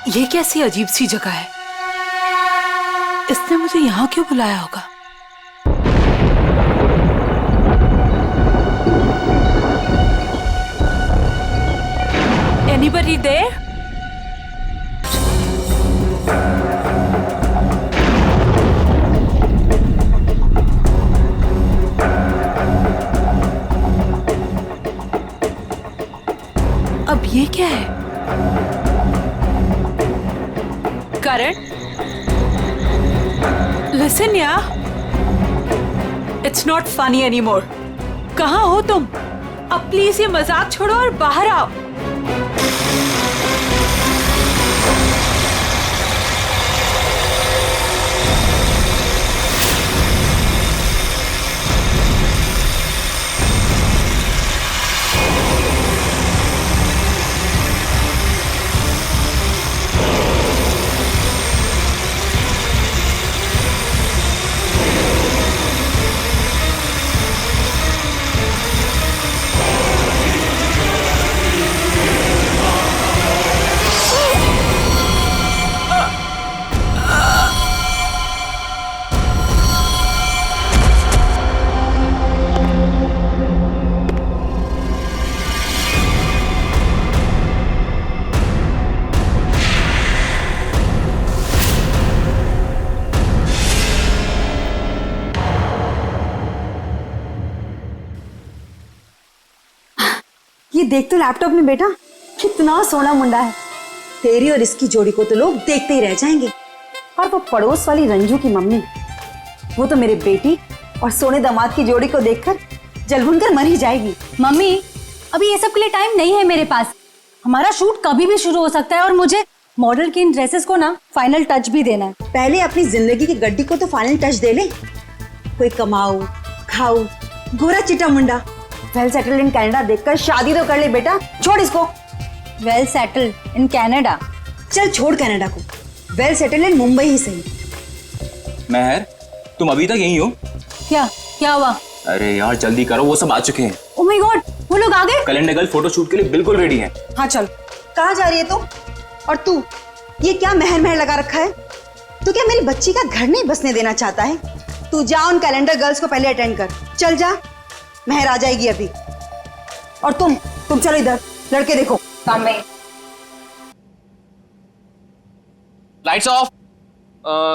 ये कैसी अजीब सी जगह है? इसने मुझे यहाँ क्यों बुलाया होगा? Anybody there? अब ये क्या है? करण, listen यार, it's not funny anymore. कहाँ हो तुम? अब प्लीज ये मजाक छोड़ो और बाहर आओ। ये देख तो लैपटॉप में बेटा, कितना सोना मुंडा है। तेरी और इसकी जोड़ी को तो लोग देखते ही रह जाएंगे। और वो पड़ोस वाली रंजू की मम्मी, वो तो मेरे बेटी और सोने दामाद की जोड़ी को देखकर जलभुन कर मर ही जाएगी। मम्मी, अभी ये सब के लिए टाइम नहीं है मेरे पास। हमारा शूट कभी भी शुरू हो सकता है और मुझे मॉडल की इन ड्रेसेस को ना फाइनल टच भी देना है। पहले अपनी जिंदगी की गड्डी को तो फाइनल टच दे ले। कोई कमाऊ खाऊ गोरा चिटा मुंडा वेल सेटल्ड इन कनाडा देखकर शादी तो कर ले बेटा। छोड़ इसको। Well settled in Canada? चल छोड़ कनाडा को, वेल सेटल्ड इन मुंबई ही सही। महर, तुम अभी तक यहीं हो? क्या हुआ? अरे यार जल्दी करो, वो सब आ चुके हैं। ओह माय गॉड, वो लोग आ गए? कैलेंडर गर्ल फोटो शूट के लिए बिल्कुल रेडी हैं। हाँ चल। कहाँ जा रही है तुम? और तू ये क्या महर महर लगा रखा है? तू क्या मेरी बच्ची का घर नहीं बसने देना चाहता है? तू जा उन कैलेंडर गर्ल्स को पहले अटेंड कर। चल जा, महर आ जाएगी अभी। और तुम चलो इधर, लड़के देखो सामने। Lights off.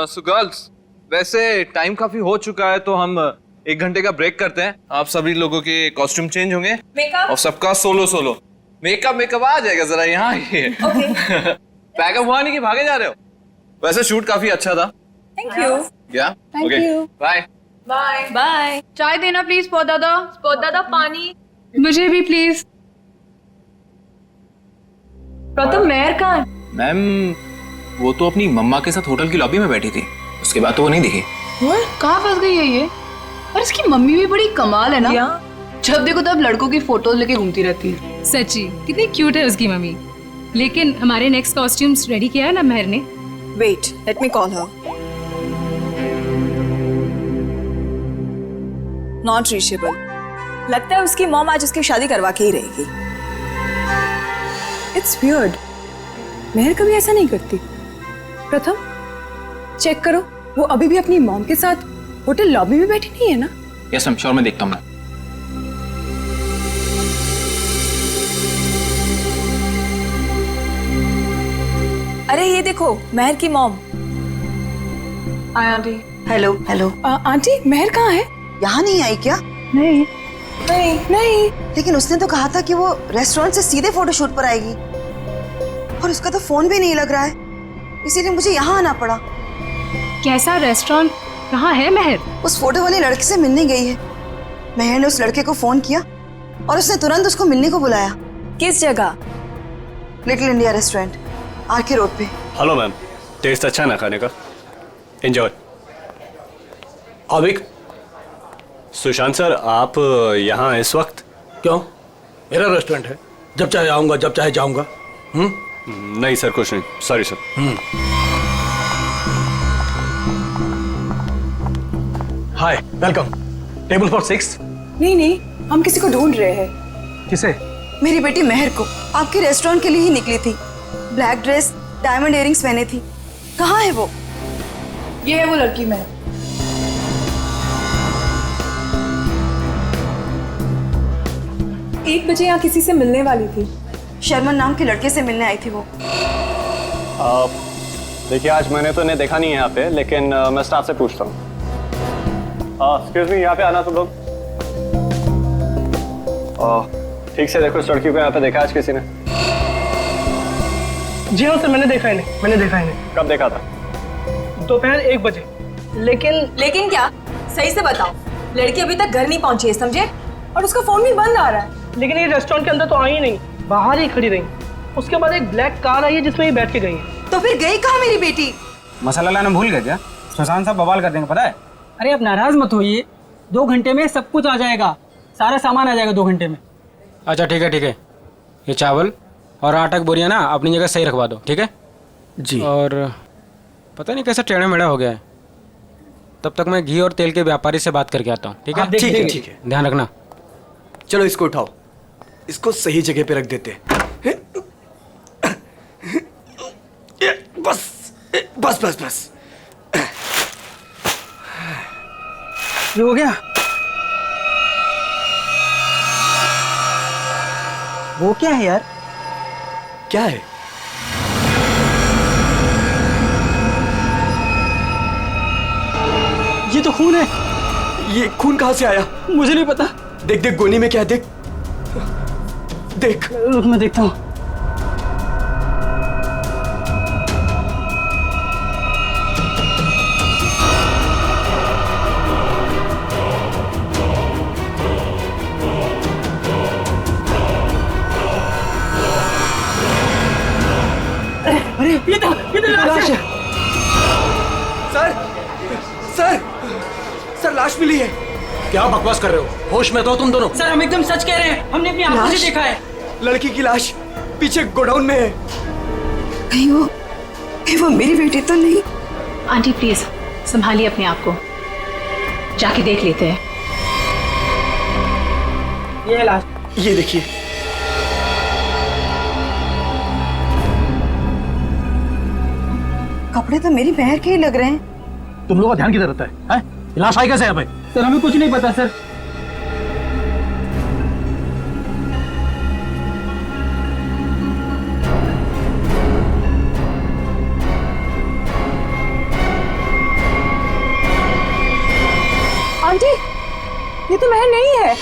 सो गर्ल्स, वैसे टाइम काफी हो चुका है तो हम 1 घंटे का ब्रेक करते हैं। आप सभी लोगों के कॉस्ट्यूम चेंज होंगे और सबका सोलो मेकअप आ जाएगा। जरा यहाँ पैकअप हुआ नहीं कि भागे जा रहे हो? वैसे शूट काफी अच्छा था। Thank you. Okay bye bye. चाय देना प्लीज दादा पानी मुझे भी प्लीज। प्रथम मेहर कहाँ है? मैम, वो तो अपनी मम्मा के साथ होटल की लॉबी में बैठी थी, उसके बाद तो वो नहीं दिखी। कहाँ फंस गई है ये? और इसकी मम्मी भी बड़ी कमाल है ना, जब देखो तब लड़कों की फोटोज लेके घूमती रहती है। सच्ची कितनी क्यूट है उसकी मम्मी। लेकिन हमारे नेक्स्ट कॉस्ट्यूम्स रेडी किया है ना महर ने? Wait, let me call her. Not reachable. लगता है उसकी मॉम आज उसकी शादी करवा के ही रहेगी। इट्स वियर्ड, महर कभी ऐसा नहीं करती। प्रथम चेक करो, वो अभी भी अपनी मॉम के साथ होटल लॉबी में बैठी नहीं है ना? यस मैम, श्योर, मैं देखता हूँ। अरे ये देखो, महर की mom. Aunty. Hello hello. Aunty, Mahar कहाँ है? यहाँ नहीं आई क्या? नहीं। लेकिन उसने तो कहा था कि वो रेस्टोरेंट से सीधे फोटोशूट पर आएगी, और उसका तो फोन भी नहीं लग रहा है, इसीलिए मुझे यहाँ आना पड़ा। कैसा रेस्टोरेंट? कहाँ है महर? उस फोटो वाले लड़के से मिलने गई है। महर ने उस लड़के को फोन किया और उसने तुरंत उसको मिलने को बुलाया। किस जगह? Little India restaurant, RK road पे। हेलो मैम, टेस्ट अच्छा ना खाने का? एंजॉय। अभिक, सुशांत सर, आप यहाँ इस वक्त? क्यों? मेरा रेस्टोरेंट है, जब चाहे आऊँगा, जब चाहे जाऊँगा। नहीं सर, कुछ नहीं, sorry sir. Hi, welcome. Table for 6। नहीं, हम किसी को ढूंढ रहे हैं। किसे? मेरी बेटी महर को। आपके रेस्टोरेंट के लिए ही निकली थी। ब्लैक ड्रेस, डायमंड इयरिंग्स पहने थी। कहाँ है वो? ये है वो लड़की मैं। एक बजे यहाँ किसी से मिलने वाली थी। शर्मन नाम के लड़के से मिलने आई थी वो। देखिए आज मैंने तो इन्हें देखा नहीं है यहाँ पे, लेकिन मैं स्टाफ से पूछता हूँ। एक्सक्यूज मी, यहाँ पे आना तुम लोग। ठीक से देखो, इस लड़की को यहाँ पे देखा आज किसी ने? जी हाँ सर, मैंने देखा इन्हें। कब देखा था? दोपहर 1 बजे। लेकिन क्या? सही से बताओ। लड़की अभी तक घर नहीं पहुंची है, समझे? और उसका फोन भी बंद आ रहा है। लेकिन ये रेस्टोरेंट के अंदर तो आई ही नहीं, बाहर ही खड़ी रही। उसके बाद एक ब्लैक कार आई है जिसमें ये बैठ के गई है। तो फिर गई कहाँ मेरी बेटी? मसाला लाना भूल गए क्या? सुशांत साहब बवाल कर देंगे, पता है? अरे अब नाराज मत होइए, 2 घंटे में सब कुछ आ जाएगा, सारा सामान आ जाएगा 2 घंटे में। अच्छा ठीक है। ये चावल और आटा की बोरियां ना अपनी जगह सही रखवा दो, ठीक है जी। और पता नहीं कैसा टेढ़ा मेढ़ा हो गया है, तब तक मैं घी और तेल के व्यापारी से बात करके आता हूँ, ठीक है? ठीक है। ध्यान रखना। चलो इसको उठाओ, इसको सही जगह पे रख देते हैं। बस। ये हो गया? वो क्या है यार? क्या है? ये तो खून है। ये खून कहाँ से आया? मुझे नहीं पता। देख गोनी में क्या है, देख। रुक मैं देखता हूँ। अरे ये तो लाश है। सर लाश मिली है। क्या बकवास कर रहे हो? होश में तो तुम दोनों। सर हम एकदम सच कह रहे हैं, हमने अपनी आंखों से देखा है। लड़की की लाश पीछे गोडाउन में है। कहीं वो मेरी बेटी तो नहीं? आंटी प्लीज संभालिए अपने आप को, जाके देख लेते हैं। ये लाश। ये देखिए। कपड़े तो मेरी बहन के ही लग रहे हैं। तुम लोगों का ध्यान किधर रहता है? लाश आई कैसे है भाई? सर हमें कुछ नहीं पता सर। आंटी, ये तो महल नहीं है।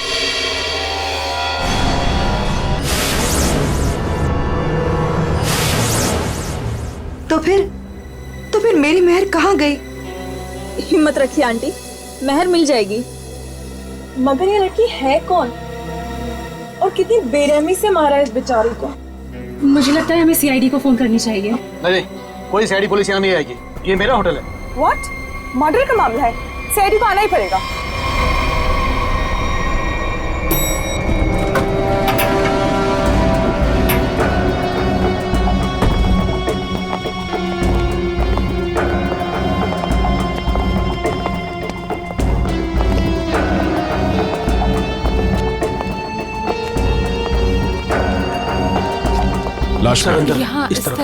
तो फिर मेरी मेहर कहाँ गई? हिम्मत रखिए आंटी, महर मिल जाएगी। मगर ये लड़की है कौन और कितनी बेरहमी से मारा है इस बेचारी को? मुझे लगता है हमें सीआईडी को फोन करनी चाहिए। नहीं, कोई सीआईडी पुलिस यहाँ नहीं आएगी, ये मेरा होटल है। व्हाट? मर्डर का मामला है, सीआईडी को आना ही पड़ेगा। लाश का अंदर यहाँ इस तरफ।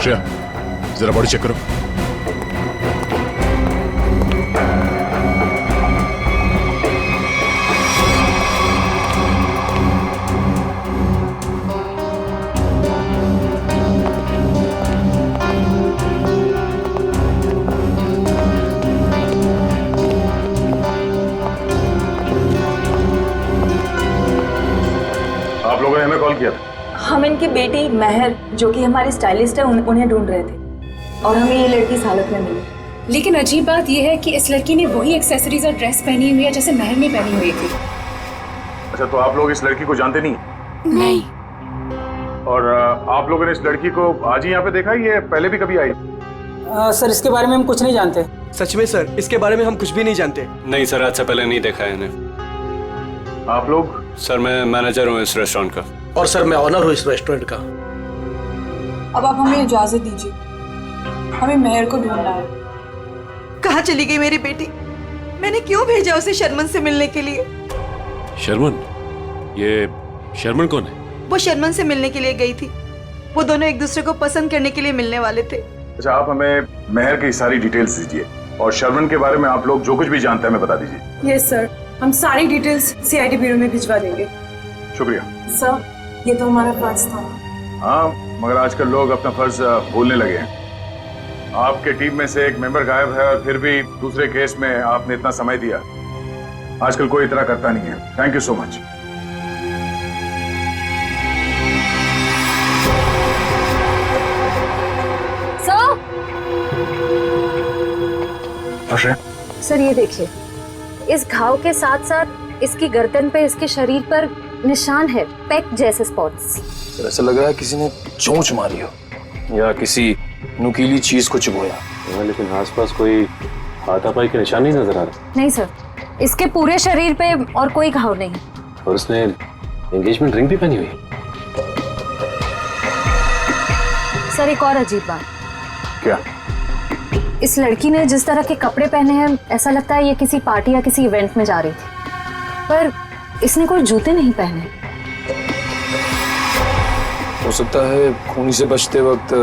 श्रेया, जरा बॉडी चेक करो। आप लोगों ने हमें कॉल किया था? हम इनकी बेटी महर, जो कि हमारी स्टाइलिस्ट है, उन्हें ढूंढ रहे थे और हमें ये लड़की इस हालत में मिली। लेकिन अजीब बात यह है कि इस लड़की ने वही एक्सेसरीज और ड्रेस पहनी हुई है जैसे महर ने पहनी हुई थी। अच्छा, तो आप लोग इस लड़की को जानते नहीं? नहीं। और आप लोगों ने इस लड़की को आज ही यहाँ पे देखा, ये पहले भी कभी आई? सर इसके बारे में हम कुछ नहीं जानते। सच में सर, इसके बारे में हम कुछ भी नहीं जानते। नहीं सर, आज से पहले नहीं देखा है इन्हें। आप लोग? सर मैं मैनेजर हूँ इस रेस्टोरेंट का। और सर मैं ऑनर हूँ इस रेस्टोरेंट का। अब आप हमें इजाजत दीजिए। हमें मेहर को ढूंढना है। कहाँ चली गई मेरी बेटी? मैंने क्यों भेजा उसे शर्मन से मिलने के लिए? शर्मन? ये शर्मन कौन है? वो शर्मन से मिलने के लिए गई थी। वो दोनों एक दूसरे को पसंद करने के लिए मिलने वाले थे। अच्छा, आप हमें मेहर की सारी डिटेल्स दीजिए और शर्मन के बारे में आप लोग जो कुछ भी जानते हैं हमें बता दीजिए। यस सर, हम सारी डिटेल्स सीआईडी ब्यूरो में भिजवा देंगे। शुक्रिया सर, ये तो हमारा फर्ज था। हाँ, मगर आजकल लोग अपना फर्ज भूलने लगे हैं। आपके टीम में से एक मेंबर गायब है और फिर भी दूसरे केस में आपने इतना समय दिया। आजकल कोई इतना करता नहीं है। Thank you so much. Sir ये देखिए, इस घाव के साथ साथ इसकी गर्दन पे, इसके शरीर पर निशान है, पेक जैसे स्पॉट्स। सर ऐसा लग रहा है किसी ने चोंच मारी हो या किसी नुकीली चीज को चुभोया। लेकिन आसपास कोई हाथापाई के निशान नहीं नजर आ रहे। नहीं सर, इसके पूरे शरीर पे और कोई घाव नहीं। और उसने एंगेजमेंट रिंग भी पहनी हुई है। सर एक और अजीब बात। क्या? इस लड़की ने जिस तरह के कपड़े पहने हैं, ऐसा लगता है ये किसी पार्टी या किसी इवेंट में जा रही थी, पर इसने कोई जूते नहीं पहने। हो सकता है खूनी से बचते वक्त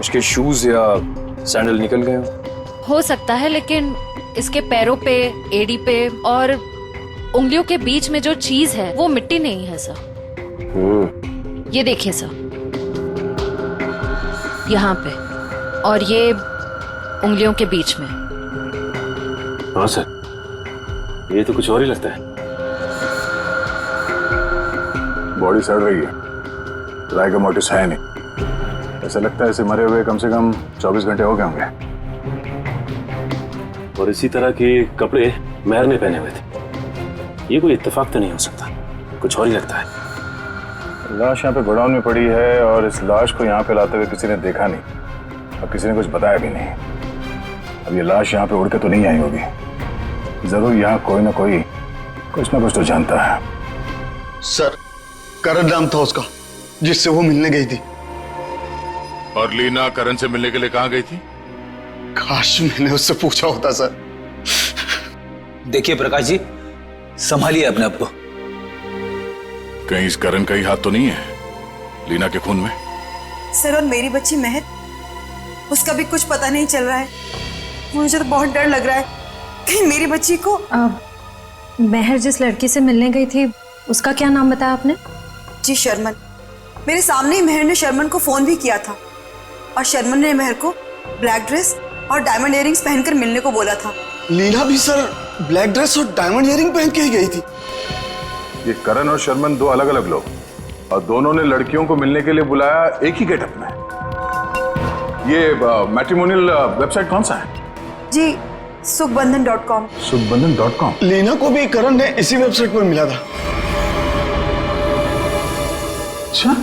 उसके शूज या सैंडल निकल गए हो सकता है, लेकिन इसके पैरों पे, एड़ी पे और उंगलियों के बीच में जो चीज है वो मिट्टी नहीं है सर। ये देखिए सर, यहाँ पे और ये उंगलियों के बीच में। हाँ सर, ये तो कुछ और ही लगता है। बॉडी सड़ रही है, राय का मोटिस है नहीं। ऐसा लगता है इसे मरे हुए कम से कम 24 घंटे हो गए होंगे। और इसी तरह के कपड़े मेहर ने पहने हुए थे। ये कोई इत्तेफाक तो नहीं हो सकता, कुछ और ही लगता है। लाश यहाँ पे गोडाउन में पड़ी है और इस लाश को यहाँ पे लाते हुए किसी ने देखा नहीं और किसी ने कुछ बताया भी नहीं। अब ये लाश यहाँ पे उड़ के तो नहीं आई होगी। जरूर यहाँ कोई ना कोई कुछ ना कुछ तो जानता है। सर, करण नाम था उसका जिससे वो मिलने गई थी। और लीना करण से मिलने के लिए कहाँ गई थी? काश मैंने उससे पूछा होता सर। देखिए प्रकाश जी, संभालिए अपने आप को। कहीं इस करण का ही हाथ तो नहीं है लीना के खून में? सर, और मेरी बच्ची महक, उसका भी कुछ पता नहीं चल रहा है। मुझे तो बहुत डर लग रहा है कहीं मेरी बच्ची को। मेहर जिस लड़की से मिलने गई थी, उसका क्या नाम बताया आपने? जी शर्मन। मेरे सामने ही मेहर ने शर्मन को फोन भी किया था और शर्मन ने मेहर को ब्लैक ड्रेस और डायमंड इयरिंग्स पहनकर मिलने को बोला था। लीना भी सर ब्लैक ड्रेस और डायमंड इयरिंग पहन के ही गई थी। ये करण और शर्मन दो अलग अलग लोग, और दोनों ने लड़कियों को मिलने के लिए बुलाया एक ही गेटअप में। ये मैट्रिमोनियल वेबसाइट कौन सा है? जी सुखबंधन.com। सुखबंधन.com। लीना को भी करण ने इसी वेबसाइट पर मिला था। अच्छा,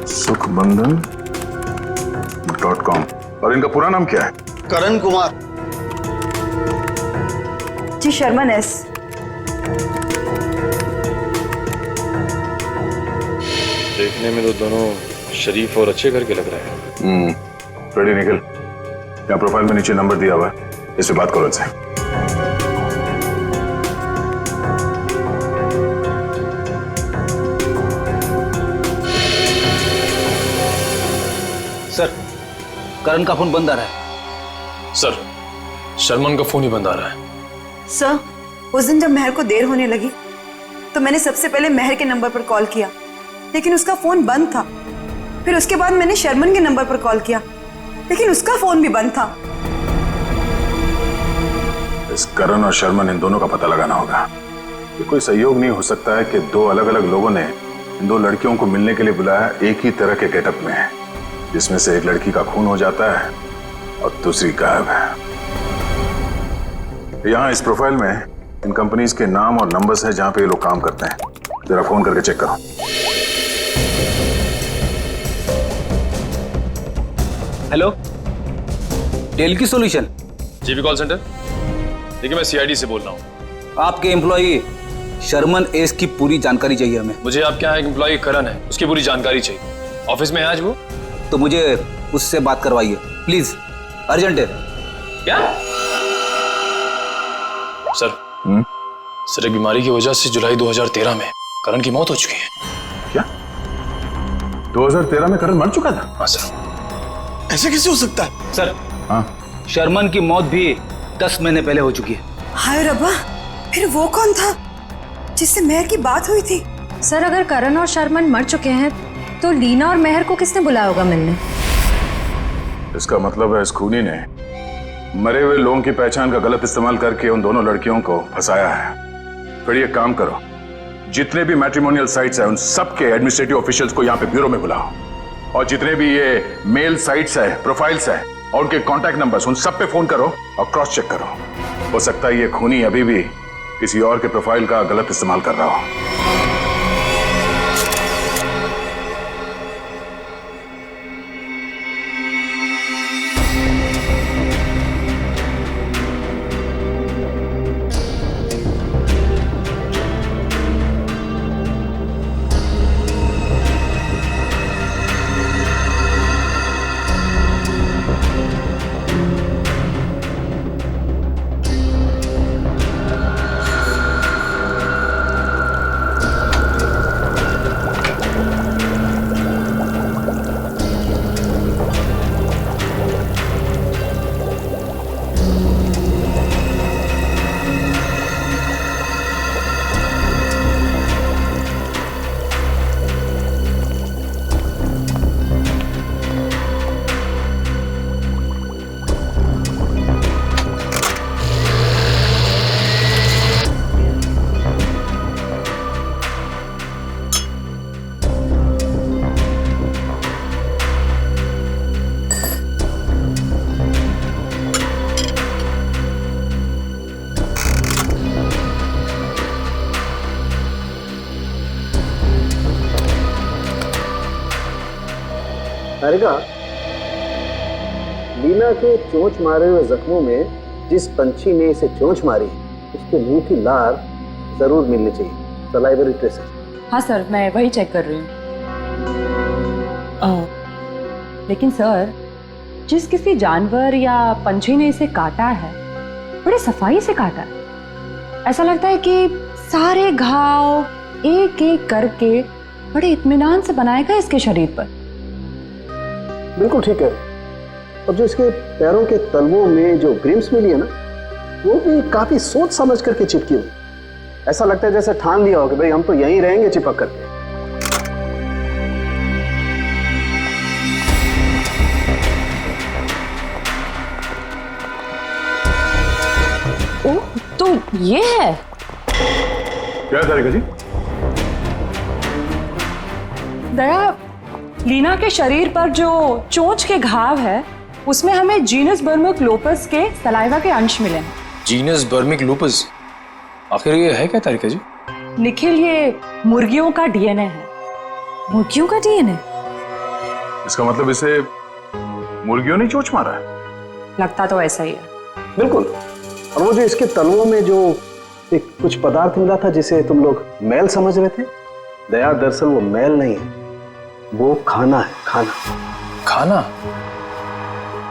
सुखबंधन.com। और इनका पूरा नाम क्या है? करण कुमार। जी शर्मन एस। देखने में तो दोनों शरीफ और अच्छे घर के लग रहे हैं। रेडी निकल। यहाँ प्रोफाइल में नीचे नंबर दिया हुआ है, इससे बात करो इनसे। सर, करण का फोन बंद आ रहा है। सर, शर्मन का फोन ही बंद आ रहा है। सर, उस दिन जब मेहर को देर होने लगी तो मैंने सबसे पहले मेहर के नंबर पर कॉल किया, लेकिन उसका फोन बंद था। फिर उसके बाद मैंने शर्मन के नंबर पर कॉल किया, लेकिन उसका फोन भी बंद था। इस करण और शर्मन, इन दोनों का पता लगाना होगा। ये कोई सहयोग नहीं हो सकता है कि दो अलग अलग लोगों ने इन दो लड़कियों को मिलने के लिए बुलाया एक ही तरह के गेटअप में, जिसमें से एक लड़की का खून हो जाता है और दूसरी गायब है। यहाँ इस प्रोफाइल में इन कंपनीज के नाम और नंबर्स हैं जहां पे ये लोग काम करते हैं। जरा फोन करके चेक करो। हेलो, डेल की सॉल्यूशन। GB call centre. देखिए, मैं सीआईडी से बोल रहा हूँ। आपके एम्प्लॉई शर्मन एस की पूरी जानकारी चाहिए हमें। मुझे आपके यहाँ एक एम्प्लॉय करण है, उसकी पूरी जानकारी चाहिए। ऑफिस में है आज वो? तो मुझे उससे बात करवाइए प्लीज, अर्जेंट है। क्या सर? सर एक बीमारी की वजह से जुलाई 2013 में करण की मौत हो चुकी है। क्या 2013 में करण मर चुका था? हाँ सर। ऐसे कैसे हो सकता है सर? हाँ, शर्मन की मौत भी 10 महीने पहले हो चुकी है। हाय रब्बा, फिर वो कौन था जिससे मेहर की बात हुई थी? सर अगर करण और शर्मन मर चुके हैं तो लीना और मेहर को किसने बुलाया होगा मिलने? इसका मतलब है इस खूनी ने मरे हुए लोगों की पहचान का गलत इस्तेमाल करके उन दोनों लड़कियों को फंसाया है। फिर ये काम करो, जितने भी मैट्रिमोनियल साइट्स हैं उन सबके एडमिनिस्ट्रेटिव ऑफिशियल्स को यहाँ पे ब्यूरो में बुलाओ, और जितने भी ये मेल साइट्स है, प्रोफाइल्स है और उनके कॉन्टैक्ट नंबर्स, उन सब पे फोन करो और क्रॉस चेक करो। हो सकता है ये खूनी अभी भी किसी और के प्रोफाइल का गलत इस्तेमाल कर रहा हो। तारिका, लीना के चोंच मारे हुए जख्मों में जिस पंछी ने इसे चोंच मारी उसके मुंह की लार जरूर मिलनी चाहिए, सलाइवरी ट्रेसेस। हाँ सर, मैं वही चेक कर रही हूँ। लेकिन सर, जिस किसी जानवर या पंछी ने इसे काटा है बड़े सफाई से काटा है। ऐसा लगता है कि सारे घाव एक एक करके बड़े इत्मीनान से बनाए गए इसके शरीर पर। बिल्कुल ठीक है। और जो इसके पैरों के तलवों में जो ग्रिम्स मिली है ना, वो भी काफी सोच समझ करके चिपकी हुई। ऐसा लगता है जैसे ठान लिया हो कि भाई हम तो यहीं रहेंगे चिपक करके। ओह, तो ये है। क्या तारिका जी? दया, लीना के शरीर पर जो चोंच के घाव है उसमें हमें जीनस बर्मिक लूपस के सलाइवा के अंश मिले हैं। जीनस बर्मिक लूपस? आखिर ये है क्या तारिका जी? निखिल, ये मुर्गियों का डीएनए है। मुर्गियों का डीएनए? इसका मतलब इसे मुर्गियों ने चोंच मारा है? लगता तो ऐसा ही है। बिल्कुल। और वो जो इसके तलवों में जो एक कुछ पदार्थ मिला था जिसे तुम लोग मैल समझ रहे थे, दया दरअसल वो मैल नहीं है, वो खाना है। खाना? खाना?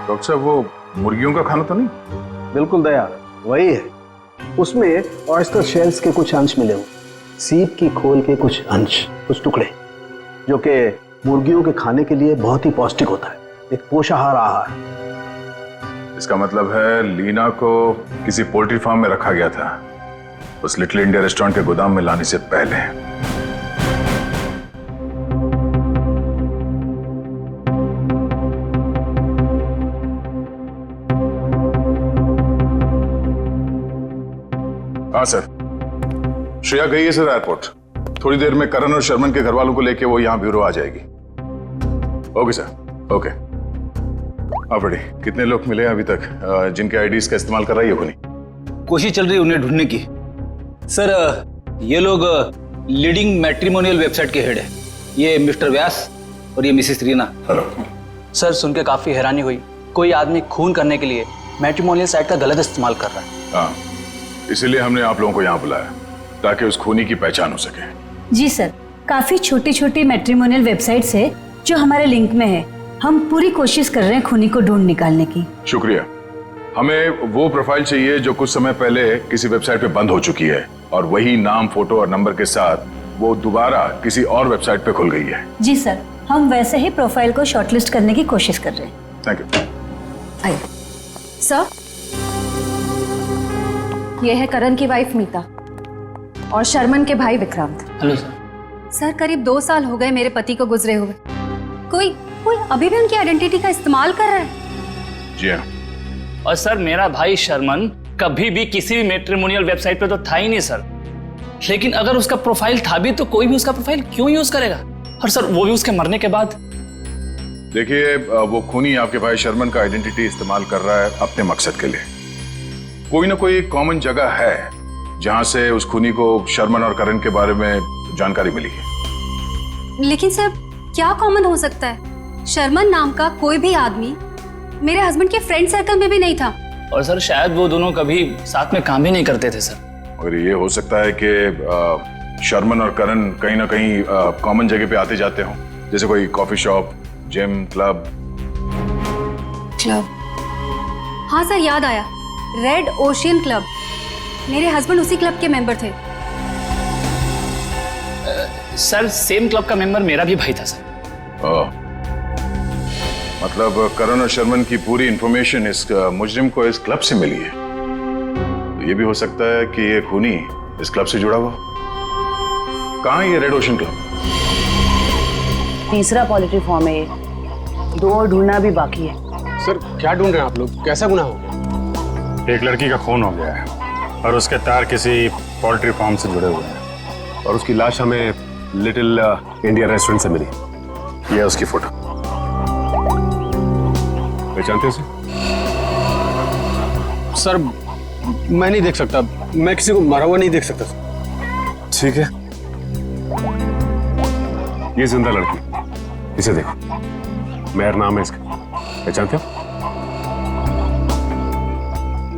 डॉक्टर साहब, वो मुर्गियों का खाना तो नहीं? बिल्कुल दया, वही है। उसमें ऑयस्टर शेल्स के कुछ अंश मिले हुए, सीप की खोल के कुछ अंश, कुछ टुकड़े, जो कि मुर्गियों के खाने के लिए बहुत ही पौष्टिक होता है, एक पोषाहार आहार। इसका मतलब है लीना को किसी पोल्ट्री फार्म में रखा गया था, उस लिटिल इंडिया रेस्टोरेंट के गोदाम में लाने से पहले। हाँ सर, श्रेया गई है सर एयरपोर्ट। थोड़ी देर में करण और शर्मन के घर वालों को लेके वो यहाँ ब्यूरो आ जाएगी। Okay sir, okay. हाँ बड़ी, कितने लोग मिले अभी तक जिनके आईडीज का इस्तेमाल कर रही है खुनी? कोशिश चल रही है उन्हें ढूंढने की। सर, ये लोग लीडिंग मैट्रिमोनियल वेबसाइट के हेड है। ये मिस्टर व्यास और ये मिसेस रीना। हेलो सर, सुन के काफी हैरानी हुई। कोई आदमी खून करने के लिए मैट्रिमोनियल साइट का गलत इस्तेमाल कर रहा है। हाँ, इसीलिए हमने आप लोगों को यहाँ बुलाया ताकि उस खूनी की पहचान हो सके। जी सर, काफी छोटी छोटी मैट्रिमोनियल वेबसाइट्स है जो हमारे लिंक में है। हम पूरी कोशिश कर रहे हैं खूनी को ढूंढ निकालने की। शुक्रिया। हमें वो प्रोफाइल चाहिए जो कुछ समय पहले किसी वेबसाइट पे बंद हो चुकी है और वही नाम, फोटो और नंबर के साथ वो दोबारा किसी और वेबसाइट पे खुल गई है। जी सर, हम वैसे ही प्रोफाइल को शॉर्टलिस्ट करने की कोशिश कर रहे हैं। Thank you. आइए। सर, ये है करण की वाइफ मीता और शर्मन के भाई विक्रांत। Hello sir. सर, करीब 2 साल हो गए मेरे पति को गुजरे हुए। कोई अभी भी उनकी आइडेंटिटी का इस्तेमाल कर रहा है। जी हाँ। और सर, मेरा भाई शर्मन कभी भी किसी भी मैट्रिमोनियल वेबसाइट पे तो था ही नहीं सर। लेकिन अगर उसका प्रोफाइल था भी तो कोई भी उसका प्रोफाइल क्यों यूज करेगा? और सर, वो भी उसके मरने के बाद। देखिए, वो खूनी आपके भाई शर्मन का आइडेंटिटी इस्तेमाल कर रहा है अपने मकसद के लिए। कोई ना कोई कॉमन जगह है जहां से उस खूनी को शर्मन और करण के बारे में जानकारी मिली है। लेकिन सर, क्या कॉमन हो सकता है? शर्मन नाम का कोई भी आदमी मेरे हस्बैंड के फ्रेंड सर्कल में भी नहीं था। और सर, शायद वो दोनों कभी साथ में काम भी नहीं करते थे सर। और ये हो सकता है कि शर्मन और करण कहीं ना कहीं कॉमन जगह पे आते जाते हों, जैसे कोई कॉफी शॉप, जिम, क्लब। हाँ सर, याद आया, रेड ओशियन क्लब। मेरे हस्बैंड उसी क्लब के मेंबर थे। सर, सेम क्लब का मेंबर मेरा भी भाई था सर। मतलब करण और शर्मन की पूरी इंफॉर्मेशन इस मुजरिम को इस क्लब से मिली है। तो ये भी हो सकता है कि ये खूनी इस क्लब से जुड़ा हुआ। कहाँ है ये रेड ओशन क्लब? तीसरा पॉजिटिव फॉर्म है ये। 2 और ढूंढना भी बाकी है। सर, क्या ढूंढ रहे हैं आप लोग? कैसा गुनाह हो गया? एक लड़की का खून हो गया है और उसके तार किसी पोल्ट्री फार्म से जुड़े हुए हैं और उसकी लाश हमें लिटिल इंडिया रेस्टोरेंट से मिली। यह है उसकी फोटो। पहचानते हो सर, मैं नहीं देख सकता। मैं किसी को मरा हुआ नहीं देख सकता। ठीक है, ये जिंदा लड़की, इसे देखो। मेहर नाम है इसका। पहचानते हो?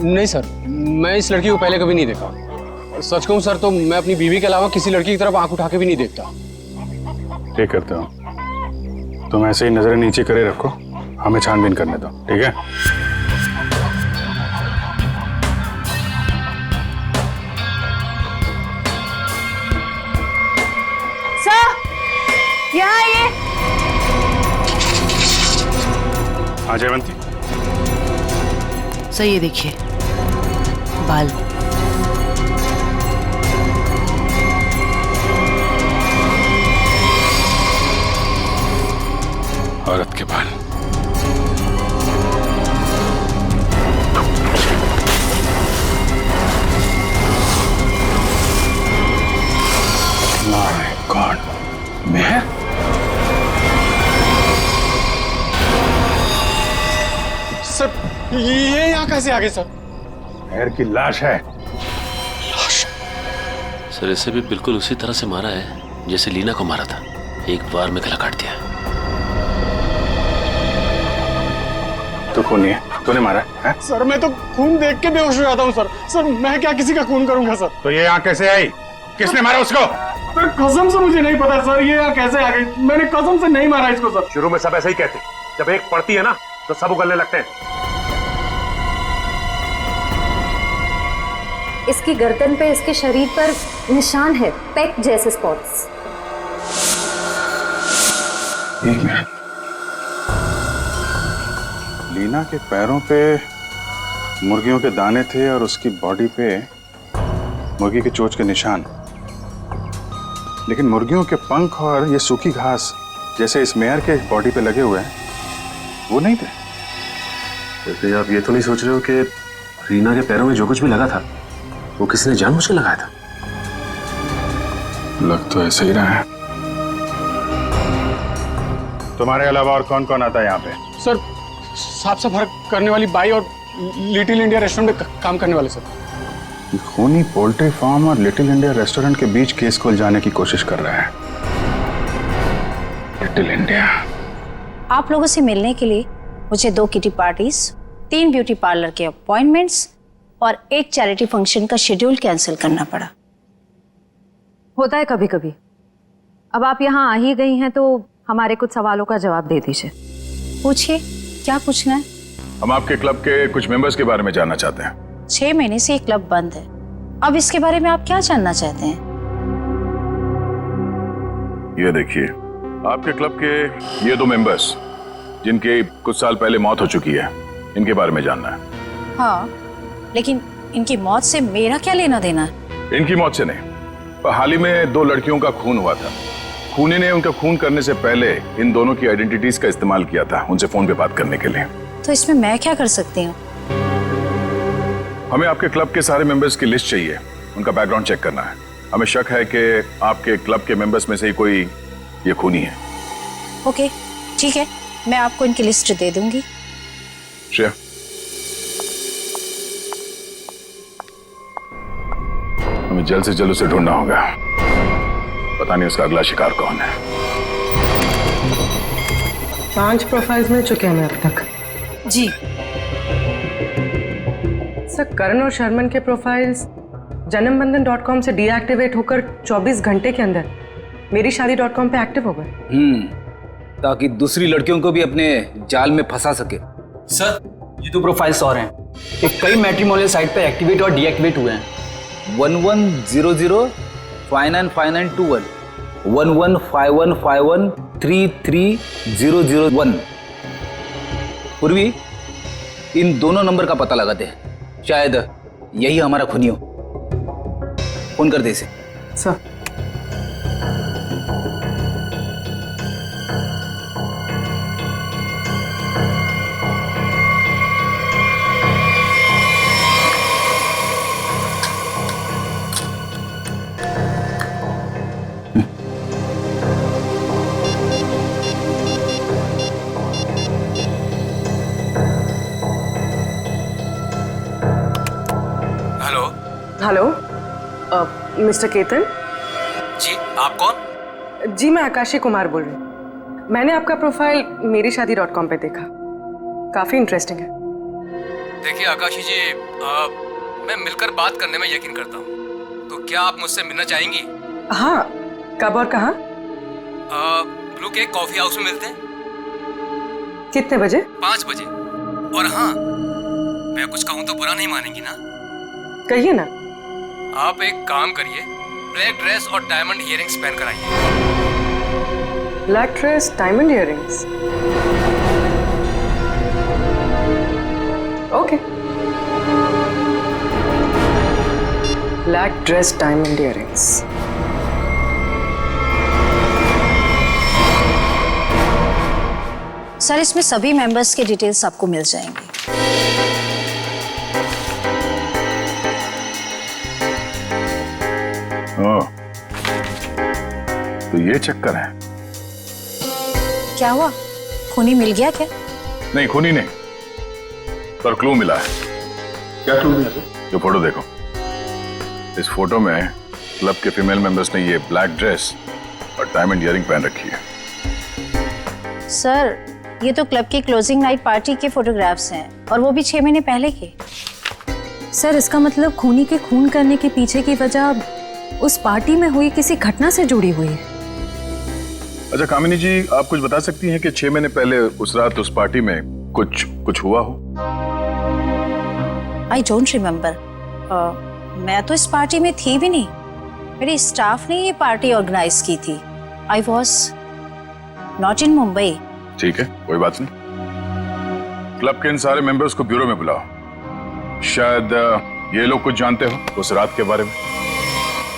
नहीं सर, मैं इस लड़की को पहले कभी नहीं देखा। सच कहूं सर तो मैं अपनी बीवी के अलावा किसी लड़की की तरफ आंख उठा के भी नहीं देखता। ठीक करते हो। तुम ऐसे ही नजरें नीचे करे रखो, हमें छानबीन करने दो, ठीक है? सर, यहाँ ये। हाँ जयवंती। सर, ये देखिए बाल। औरत के बाल। My God, Mehar? सर, ये यहाँ कैसे आ गए सर? मेहर की लाश है। सर, इसे भी बिल्कुल उसी तरह से मारा है जैसे लीना को मारा था। एक बार में गला काट दिया। तो खूनी है, तूने मारा है? सर, मैं तो खून देख के बेहोश हो जाता हूँ सर। सर, मैं क्या किसी का खून करूंगा सर? तो ये यहाँ कैसे आई? किसने मारा उसको? सर, कसम से मुझे नहीं पता सर, ये यहाँ कैसे आ गई। मैंने कसम से नहीं मारा इसको सर। शुरू में सब ऐसे ही कहते, जब एक पड़ती है ना तो सब उगलने लगते हैं। इसकी गर्दन पे, इसके शरीर पर निशान है, पेक जैसे स्पॉट्स। एक मिनट। लीना के पैरों पे मुर्गियों के दाने थे और उसकी बॉडी पे मुर्गी के चोंच के निशान। लेकिन मुर्गियों के पंख और ये सूखी घास जैसे इस मेयर के बॉडी पे लगे हुए हैं, वो नहीं थे। जैसे आप ये तो नहीं सोच रहे हो कि रीना के पैरों में जो कुछ भी लगा था वो किसी ने जानबूझ के लगाया था? लग तो ऐसे ही रहा है। तुम्हारे अलावा और कौन कौन आता है यहाँ पे? सर, साफ सफाई करने वाली बाई और लिटिल इंडिया रेस्टोरेंट में काम करने वाले सर। खूनी पोल्ट्री फार्म और लिटिल इंडिया रेस्टोरेंट के बीच केस खोल जाने की कोशिश कर रहा है। Little India. आप लोगों से मिलने के लिए मुझे 2 किटी पार्टीज, 3 ब्यूटी पार्लर के अपॉइंटमेंट्स और एक चैरिटी फंक्शन का शेड्यूल कैंसिल करना पड़ा। होता है कभी कभी। अब आप यहाँ आ ही गई हैं तो हमारे कुछ सवालों का जवाब दे दीजिए। पूछिए, क्या पूछना है? हम आपके क्लब के कुछ मेंबर्स के बारे में जानना चाहते हैं। 6 महीने से ये क्लब बंद है, अब इसके बारे में आप क्या जानना चाहते हैं? ये देखिए, आपके क्लब के ये 2 मेंबर्स जिनके कुछ साल पहले मौत हो चुकी है, इनके बारे में जानना है। हाँ, लेकिन इनकी मौत से मेरा क्या लेना देना है? इनकी मौत से नहीं, पर हाल ही में 2 लड़कियों का खून हुआ था। खूनी ने उनका खून करने से पहले इन दोनों की आइडेंटिटीज का इस्तेमाल किया था उनसे फोन पे बात करने के लिए। तो इसमें मैं क्या कर सकती हूँ? हमें आपके क्लब के सारे मेंबर्स की लिस्ट चाहिए, उनका बैकग्राउंड चेक करना है। हमें शक है कि आपके क्लब के मेंबर्स में से ही कोई ये खूनी है। ओके, ठीक है, मैं आपको इनकी लिस्ट दे दूंगी। श्रेया, हमें जल्द से जल्द उसे ढूंढना होगा। पता नहीं उसका अगला शिकार कौन है। 5 प्रोफाइल्स मिल चुके हैं अब तक। जी सर, करण और शर्मन के प्रोफाइल्स janambandan.com से डीएक्टिवेट होकर 24 घंटे के अंदर मेरीशादी.com पे एक्टिव हो गए। ताकि दूसरी लड़कियों को भी अपने जाल में फंसा सके। सर, ये 2 प्रोफाइल्स और हैं। ये कई मैट्रिमोनियल साइट पे एक्टिवेट और डीएक्टिवेट हुए हैं। 1100 595921 115151 33001। पूर्वी, इन दोनों नंबर का पता लगाते हैं, शायद यही हमारा खूनी हो। फोन कर दे इसे। सर, हेलो, मिस्टर केतन जी, आप कौन? जी, मैं आकाशी कुमार बोल रही हूँ। मैंने आपका प्रोफाइल मेरीशादी.com पे देखा, काफी इंटरेस्टिंग है। देखिए आकाशी जी, मैं मिलकर बात करने में यकीन करता हूँ, तो क्या आप मुझसे मिलना चाहेंगी? हाँ, कब और कहाँ? ब्लू केक कॉफी हाउस में मिलते हैं। कितने बजे? 5 बजे। और हाँ, मैं कुछ कहूँ तो बुरा नहीं मानेंगी ना? कहिए ना। आप एक काम करिए, ब्लैक ड्रेस और डायमंड इयररिंग्स पहन कर आइए। Black dress, diamond earrings, okay. Black dress, diamond earrings. Sir, इसमें सभी मेंबर्स के डिटेल्स आपको मिल जाएंगे। तो ये चक्कर है। क्या हुआ, खूनी मिल गया क्या? नहीं, खूनी नहीं, पर क्लू मिला है। क्या क्लू मिला? जो फोटो देखो, इस फोटो में क्लब के फीमेल मेंबर्स ने ये ब्लैक ड्रेस और डायमंड इयररिंग पहन रखी है। सर, ये तो क्लब की क्लोजिंग नाइट पार्टी के फोटोग्राफ्स हैं, और वो भी 6 महीने पहले के। सर, इसका मतलब खूनी के खून करने के पीछे की वजह उस पार्टी में हुई किसी घटना से जुड़ी हुई है। अच्छा कामिनी जी, आप कुछ बता सकती हैं कि 6 महीने पहले उस रात उस पार्टी में कुछ हुआ हो? I don't remember. मैं तो इस पार्टी में थी भी नहीं, मेरे स्टाफ ने ये पार्टी ऑर्गेनाइज की थी। I was not in Mumbai. ठीक है, कोई बात नहीं। क्लब के इन सारे मेंबर्स को ब्यूरो में बुलाओ। शायद ये लोग कुछ जानते हो उस रात के बारे में।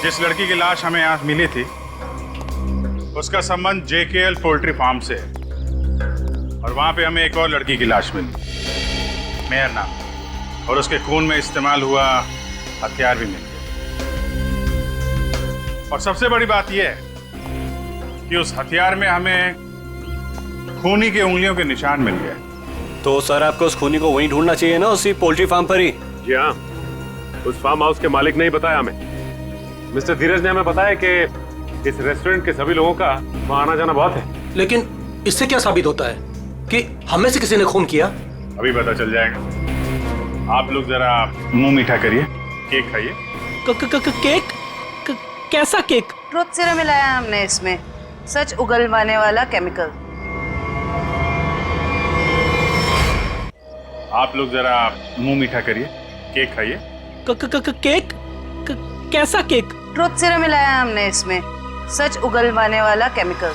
जिस लड़की की लाश हमें यहाँ मिली थी, उसका संबंध JKL पोल्ट्री फार्म से है, और वहां पे हमें एक और लड़की की लाश मिली, मेहर नाम, और उसके खून में इस्तेमाल हुआ हथियार भी मिल गया। और सबसे बड़ी बात यह है कि उस हथियार में हमें खूनी के उंगलियों के निशान मिल गए। तो सर, आपको उस खूनी को वहीं ढूंढना चाहिए ना, उसी पोल्ट्री फार्म पर ही। जी हाँ, उस फार्म हाउस के मालिक ने ही बताया हमें। मिस्टर धीरज ने हमें बताया कि इस रेस्टोरेंट के सभी लोगों का वहाँ आना जाना बहुत है। लेकिन इससे क्या साबित होता है कि हमें से किसी ने खून किया? अभी पता चल जाएगा। आप लोग जरा मुंह मीठा करिए, केक खाइए। केक? कैसा केक? ट्रुथ सीरम मिलाया है हमने इसमें, सच उगलवाने वाला केमिकल। आप लोग जरा मुंह मीठा करिए, केक खाइए। केक? कैसा केक? ट्रुथ सीरम मिलाया है हमने इसमें, सच उगलवाने वाला केमिकल।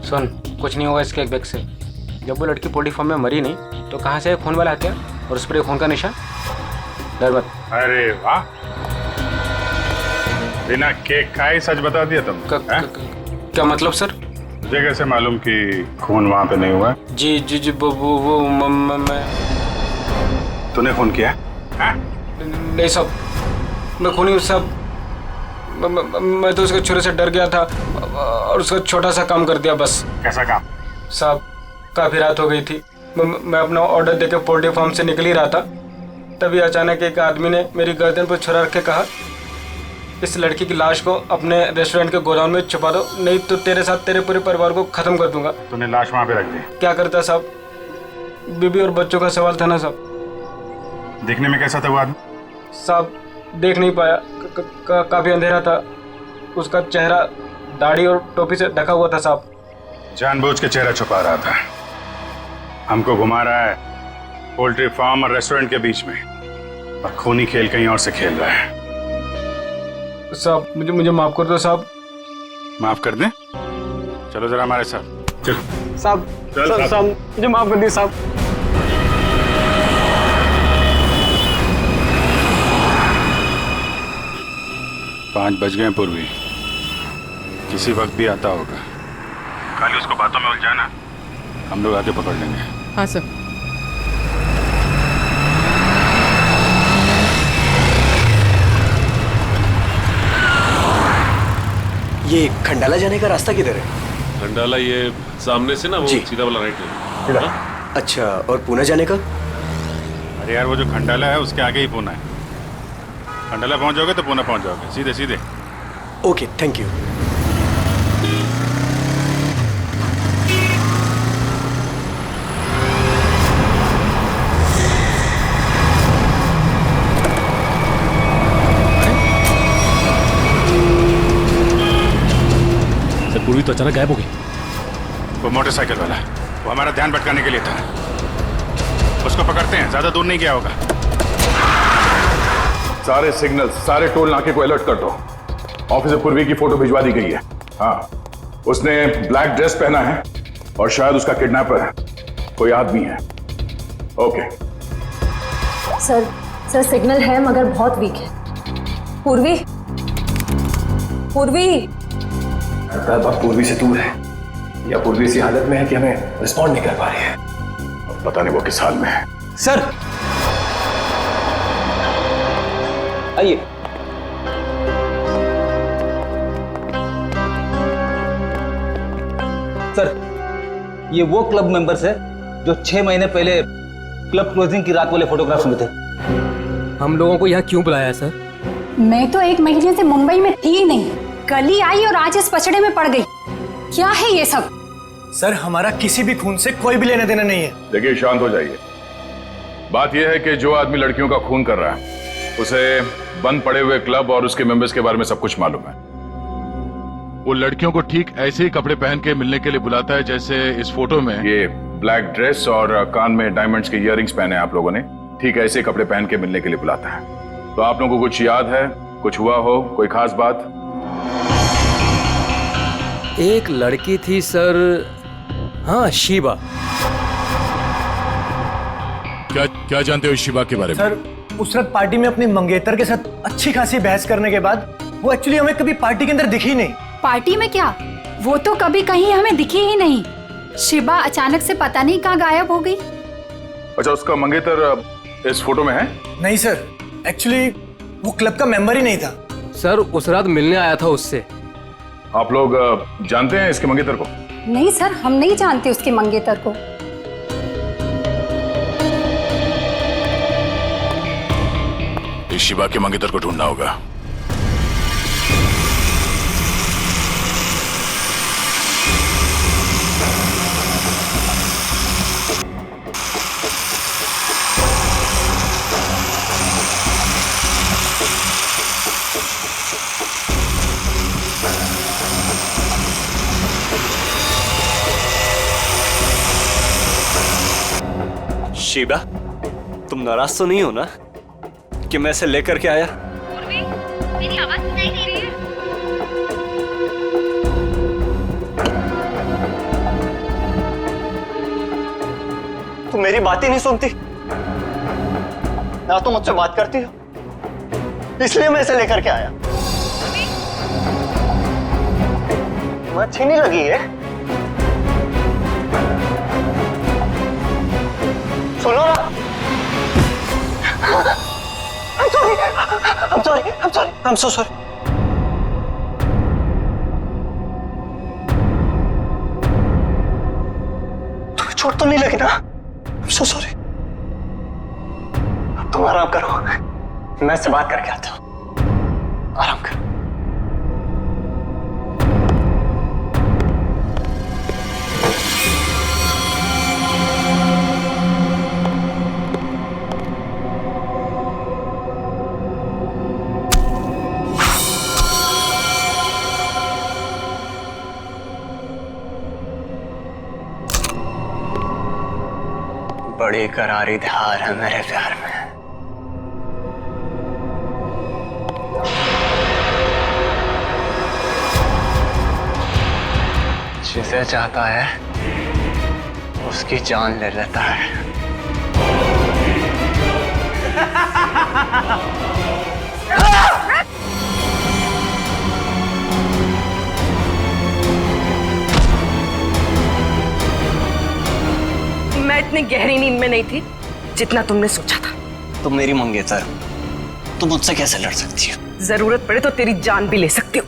सुन, कुछ नहीं होगा इसके बैग से। जब वो लड़की पोल्ट्री फार्म में मरी नहीं तो कहाँ से खून वाला हथियार और उस पर खून का निशान? डर मत। अरे वाह, बिना केक खाए सच बता दिया तुम। क्या मतलब सर? मुझे कैसे मालूम कि खून वहां पे नहीं हुआ? जी जी जी वो मैं। तूने खून किया? नहीं साहब, मैं खूनी साहब, मैं तो उसके छुरे से डर गया था और उसका छोटा सा काम कर दिया बस। कैसा काम? साहब काफी रात हो गई थी, मैं अपना ऑर्डर देके पोल्ट्री फार्म से निकल ही रहा था, तभी अचानक एक आदमी ने मेरी गर्दन पर छुरा रख के कहा, इस लड़की की लाश को अपने रेस्टोरेंट के गोदाम में छुपा दो, नहीं तो तेरे साथ तेरे पूरे परिवार को खत्म कर दूंगा। तूने लाश वहां पे रख दी? क्या करता साहब, बीबी और बच्चों का सवाल था ना साहब। देखने में कैसा था वो आदमी? साहब देख नहीं पाया, काफी अंधेरा था, उसका चेहरा दाढ़ी और टोपी से ढका हुआ था साहब। जानबूझ के चेहरा छुपा रहा था, हमको घुमा रहा है पोल्ट्री फार्म और रेस्टोरेंट के बीच में, और खूनी खेल कहीं और से खेल रहा है। साहब मुझे माफ कर दो साहब। माफ कर दें? चलो जरा हमारे साथ चलो। साहब साहब मुझे माफ कर दिए साहब। पाँच बज गए पूर्वी, किसी वक्त भी आता होगा, खाली उसको बातों में उलझाना, हम लोग आके पकड़ लेंगे। हाँ सर। ये खंडाला जाने का रास्ता किधर है? खंडाला ये सामने से ना, वो सीधा वाला राइट है। अच्छा, और पुणे जाने का? अरे यार वो जो खंडाला है उसके आगे ही पुणे है। खंडाला पहुंच जाओगे तो पुणे पहुंच जाओगे, सीधे सीधे। Okay, thank you. पूर्वी तो अचानक गायब हो गई। वो मोटरसाइकिल वाला, वो हमारा ध्यान भटकाने के लिए था, उसको पकड़ते हैं, ज्यादा दूर नहीं गया होगा। सारे सिग्नल, सारे टोल नाके को अलर्ट कर दो। ऑफिसर पूर्वी की फोटो भिजवा दी गई है। हाँ, उसने ब्लैक ड्रेस पहना है और शायद उसका किडनैपर कोई आदमी है। ओके सर सिग्नल है मगर बहुत वीक है। पूर्वी पूर्वी से दूर है या पूर्वी इसी हालत में है कि हमें रिस्पॉन्ड नहीं कर पा रही है। अब पता नहीं वो किस हाल में है। सर आइए। सर ये वो क्लब मेंबर्स है जो 6 महीने पहले क्लब क्लोजिंग की रात वाले फोटोग्राफ्स में थे। हम लोगों को यहाँ क्यों बुलाया है सर? मैं तो 1 महीने से मुंबई में थी ही नहीं, कल ही आई और आज इस पचड़े में पड़ गई। क्या है ये सब? सर हमारा किसी भी खून से कोई भी लेना देना नहीं है। देखिए शांत हो जाइए। बात यह है कि जो आदमी लड़कियों का खून कर रहा है उसे बंद पड़े हुए क्लब और उसके मेंबर्स के बारे में सब कुछ मालूम है। वो लड़कियों को ठीक ऐसे ही कपड़े पहन के मिलने के लिए बुलाता है जैसे इस फोटो में। ये ब्लैक ड्रेस और कान में डायमंड्स के इयररिंग्स पहने आप लोगों ने, ठीक ऐसे ही कपड़े पहन के मिलने के लिए बुलाता है। तो आप लोगों को कुछ याद है, कुछ हुआ हो, कोई खास बात? एक लड़की थी सर, हाँ शिवा। क्या जानते हो शिवा के बारे में? सर उस रात पार्टी में अपनी मंगेतर के साथ अच्छी खासी बहस करने के बाद वो एक्चुअली हमें कभी पार्टी के अंदर दिखी नहीं। पार्टी में क्या, वो तो कभी कहीं हमें दिखी ही नहीं। शिवा अचानक से पता नहीं कहाँ गायब हो गई। अच्छा, उसका मंगेतर इस फोटो में है? नहीं सर, एक्चुअली वो क्लब का मेंबर ही नहीं था। सर उस रात मिलने आया था उससे, आप लोग जानते हैं इसके मंगेतर को? नहीं सर, हम नहीं जानते उसके मंगेतर को। इस शिवा के मंगेतर को ढूंढना होगा। शीबा, तुम नाराज तो नहीं हो ना कि मैं इसे लेकर के आया? मेरी आवाज सुनाई दे रही है? तुम मेरी बात ही नहीं सुनती ना, तो मुझसे बात करती हो, इसलिए मैं इसे लेकर के आया। तुम्हें अच्छी नहीं लगी है? सुनो ना। I'm so sorry. तुम्हें चोट तो नहीं लगी ना? I'm so sorry. अब तुम आराम करो, मैं इससे बात करके आता हूँ। आराम करो। बड़ी करारी धार है मेरे प्यार में। जिसे चाहता है उसकी जान ले लेता है। मैं इतनी गहरी नींद में नहीं थी जितना तुमने सोचा था। तुम मेरी मंगेतर, तुम मुझसे कैसे लड़ सकती हो? जरूरत पड़े तो तेरी जान भी ले सकती हो।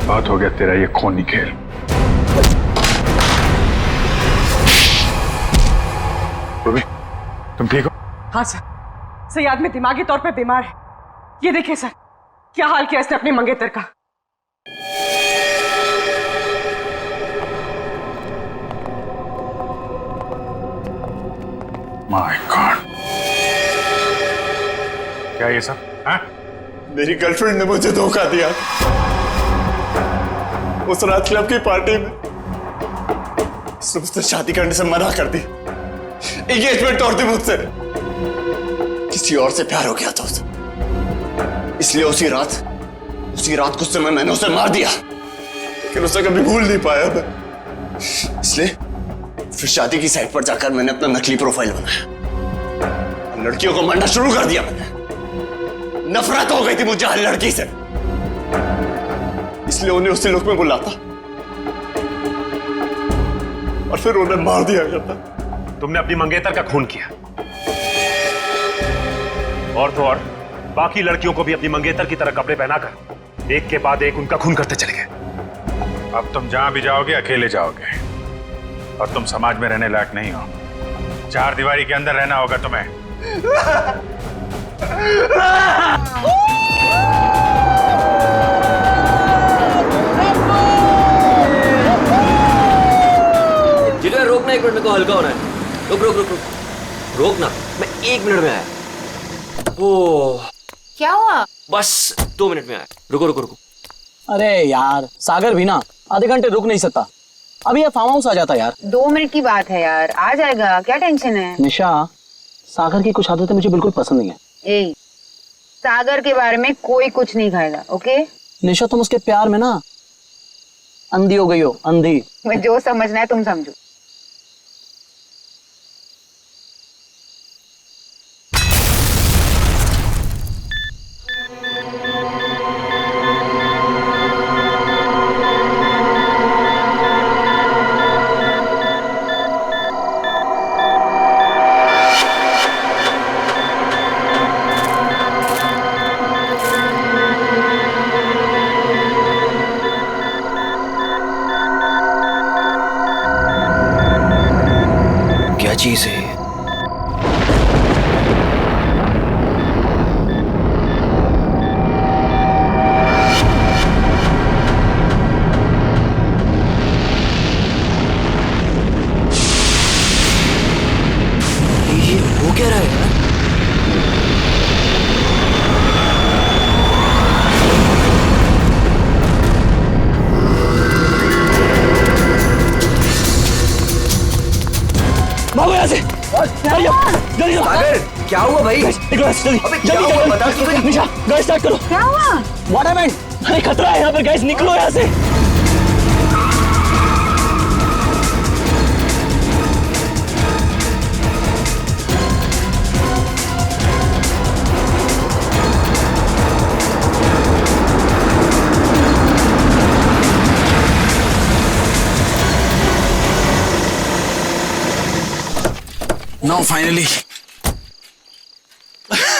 बात हो गया तेरा ये खूनी खेल। रूबी, तुम ठीक हो? हाँ सर, सही आदमी दिमागी तौर पे बीमार है। ये देखिए सर, क्या हाल किया इसने अपने मंगेतर का। माय गॉड, क्या ये सब? हाँ? मेरी गर्लफ्रेंड ने मुझे धोखा दिया। उस रात क्लब की पार्टी में उसने मुझसे शादी करने से मना कर दी, एंगेजमेंट तोड़ दी मुझसे। किसी और से प्यार हो गया था उसे, इसलिए उसी रात कुछ समय मैंने उसे मार दिया, लेकिन उसे कभी भूल नहीं पाया मैं। इसलिए फिर शादी की साइट पर जाकर मैंने अपना नकली प्रोफाइल बनाया, लड़कियों को मारना शुरू कर दिया मैंने। नफरत हो गई थी मुझे हर लड़की से, इसलिए उन्हें उसी लुक में बुलाता और फिर उन्हें मार दिया गया था। तुमने अपनी मंगेतर का खून किया, और तो और बाकी लड़कियों को भी अपनी मंगेतर की तरह कपड़े पहनाकर एक के बाद एक उनका खून करते चले गए। अब तुम जहां भी जाओगे अकेले जाओगे, और तुम समाज में रहने लायक नहीं हो। 4 दीवारी के अंदर रहना होगा तुम्हें। जिधर रोकना, 1 मिनट में को हल्का होना है। रुक रुक रुक रुक, रोकना, मैं 1 मिनट में आया। ओ क्या हुआ? बस 2 मिनट में आया। रुको रुको रुको। अरे यार सागर भी ना आधे घंटे रुक नहीं सकता, अभी ये फार्म हाउस आ जाता यार। 2 मिनट की बात है यार, आ जाएगा, क्या टेंशन है? निशा, सागर की कुछ आदतें मुझे बिल्कुल पसंद नहीं है। ए, सागर के बारे में कोई कुछ नहीं खाएगा, ओके? निशा तुम उसके प्यार में ना अंधी हो गई हो, अंधी। मैं जो समझना है तुम समझो। क्या चीज है? ये हो क्या रहा है यार? भागो यहाँ से, जल्दी सागर, क्या हुआ भाई? अबे क्या हुआ बता तो सही। निशा गैस स्टार्ट करो। क्या हुआ? What happened? अरे खतरा है यहाँ पर, गैस निकलो यहाँ से। नाउ फाइनली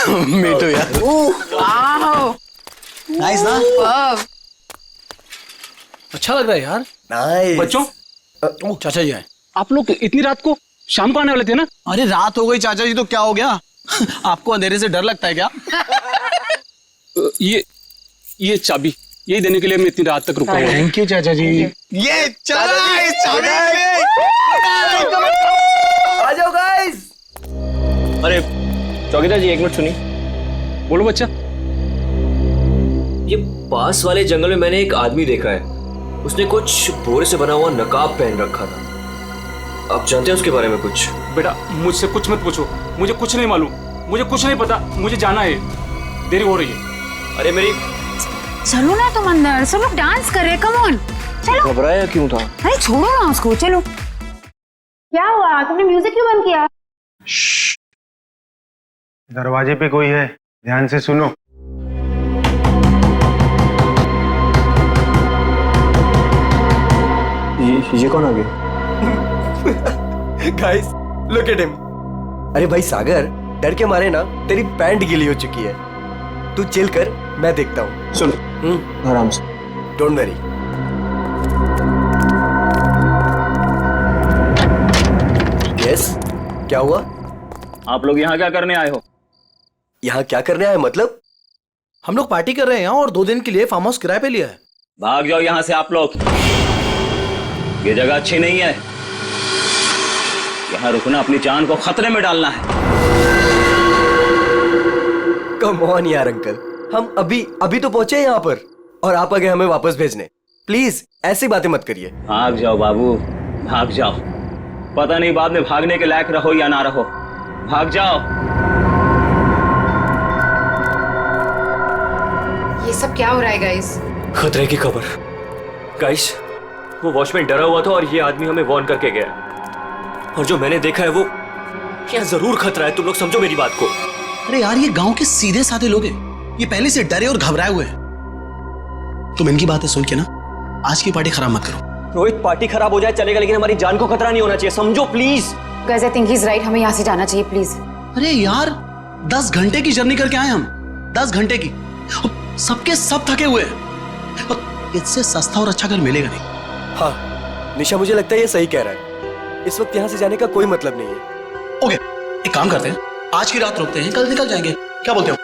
मी टू यार। वाओ, नाइस ना? वाव। अच्छा लग रहा है यार। नाइस। बच्चों, चाचा जी आए। आप लोग इतनी रात को शाम को आने वाले थे ना? अरे रात हो गई चाचा जी तो क्या हो गया? आपको अंधेरे से डर लगता है क्या? ये चाबी यही देने के लिए मैं इतनी रात तक रुका हूँ। थैंक यू चाचा जी। ये चला इस चाबी। आ जाओ गाइस। अरे चौकीदार जी 1 मिनट सुनिए। बोलो बच्चा। ये पास वाले जंगल में मैंने एक आदमी देखा है, उसने कुछ बोरे से बना हुआ नकाब पहन रखा था। आप जानते हैं उसके बारे में कुछ? बेटा मुझसे कुछ मत पूछो, मुझे कुछ नहीं मालूम, मुझे कुछ नहीं पता, मुझे जाना है, देरी हो रही है। अरे मेरी चलो ना तुम अंदर, सब लोग डांस कर रहे हैं, कम ऑन चलो। घबराया क्यों था? अरे छोड़ो ना उसको, चलो। क्या हुआ, तुमने म्यूजिक क्यों बंद किया? दरवाजे पे कोई है, ध्यान से सुनो। ये कौन आ गया? Guys look at him. अरे भाई सागर, डर के मारे ना तेरी पैंट गीली हो चुकी है। तू चिल कर, मैं देखता हूँ। सुन आराम से, डोंट वरी। यस, क्या हुआ? आप लोग यहाँ क्या करने आए हो? यहाँ क्या करने आए मतलब? हम लोग पार्टी कर रहे हैं और 2 दिन के लिए फार्म हाउस किराए पे लिया है। भाग जाओ यहाँ से आप लोग, ये जगह अच्छी नहीं है। यहाँ रुकना अपनी जान को खतरे में डालना है। कम ऑन यार अंकल, हम अभी तो पहुंचे यहाँ पर और आप आ गए हमें वापस भेजने। प्लीज ऐसी बातें मत करिए। भाग जाओ बाबू, भाग जाओ। पता नहीं बाद में भागने के लायक रहो या ना रहो। भाग जाओ। ये सब क्या हो रहा है गाइस? खतरे की खबर। गाइस, वो वॉचमैन डरा हुआ था और ये आदमी हमें वार्न करके गया, और जो मैंने देखा है वो क्या जरूर खतरा है। तुम लोग समझो मेरी बात को। अरे यार ये गांव के सीधे साधे लोग हैं, ये पहले से डरे और घबराए हुए हैं। तुम इनकी बातें सुन के ना आज की पार्टी खराब मत करो। रोहित, पार्टी खराब हो जाए चलेगा, लेकिन हमारी जान को खतरा नहीं होना चाहिए, समझो please. Guys I think he is right, हमें यहाँ से जाना चाहिए प्लीज। अरे यार 10 घंटे की जर्नी करके आए हम, 10 घंटे की, सबके सब थके हुए हैं, और इससे सस्ता और अच्छा घर मिलेगा नहीं। हाँ निशा, मुझे लगता है ये सही कह रहा है, इस वक्त यहाँ से जाने का कोई मतलब नहीं है। ओके, एक काम करते हैं, आज की रात रुकते हैं, कल निकल जाएंगे, क्या बोलते हो?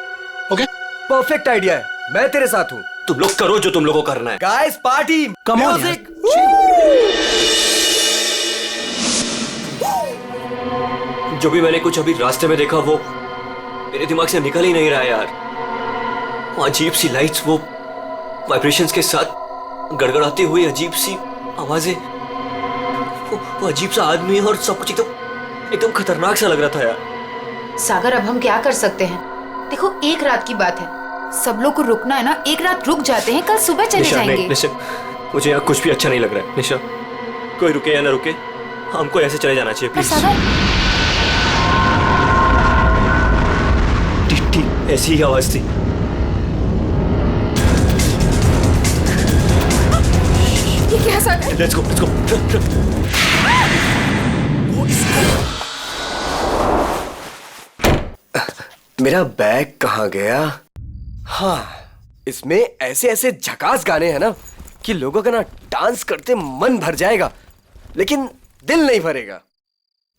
ओके, परफेक्ट आइडिया है, मैं तेरे साथ हूँ। तुम लोग करो जो तुम लोगों को करना है। Guys party, music. जो भी मैंने कुछ अभी रास्ते में देखा वो मेरे दिमाग से निकल ही नहीं रहा है यार। वो अजीब सी लाइट्स, वो वाइब्रेशंस के साथ गड़गड़ाती हुई अजीब सी आवाजें, वो अजीब सा आदमी, और सब कुछ एकदम खतरनाक सा लग रहा था यार। सागर अब हम क्या कर सकते हैं? देखो एक रात की बात है, सब लोग को रुकना है ना, एक रात रुक जाते हैं, कल सुबह चले जाएंगे। निशा, मुझे यहाँ कुछ भी अच्छा नहीं लग रहा है। निशा, कोई रुके या ना रुके, हमको ऐसे चले जाना चाहिए प्लीज। ठीक ऐसी ही आवाज थी। ये क्या सागर? Let's go. मेरा बैग कहाँ गया? हाँ, इसमें ऐसे ऐसे झकास गाने हैं ना कि लोगों का ना डांस करते मन भर जाएगा, लेकिन दिल नहीं भरेगा।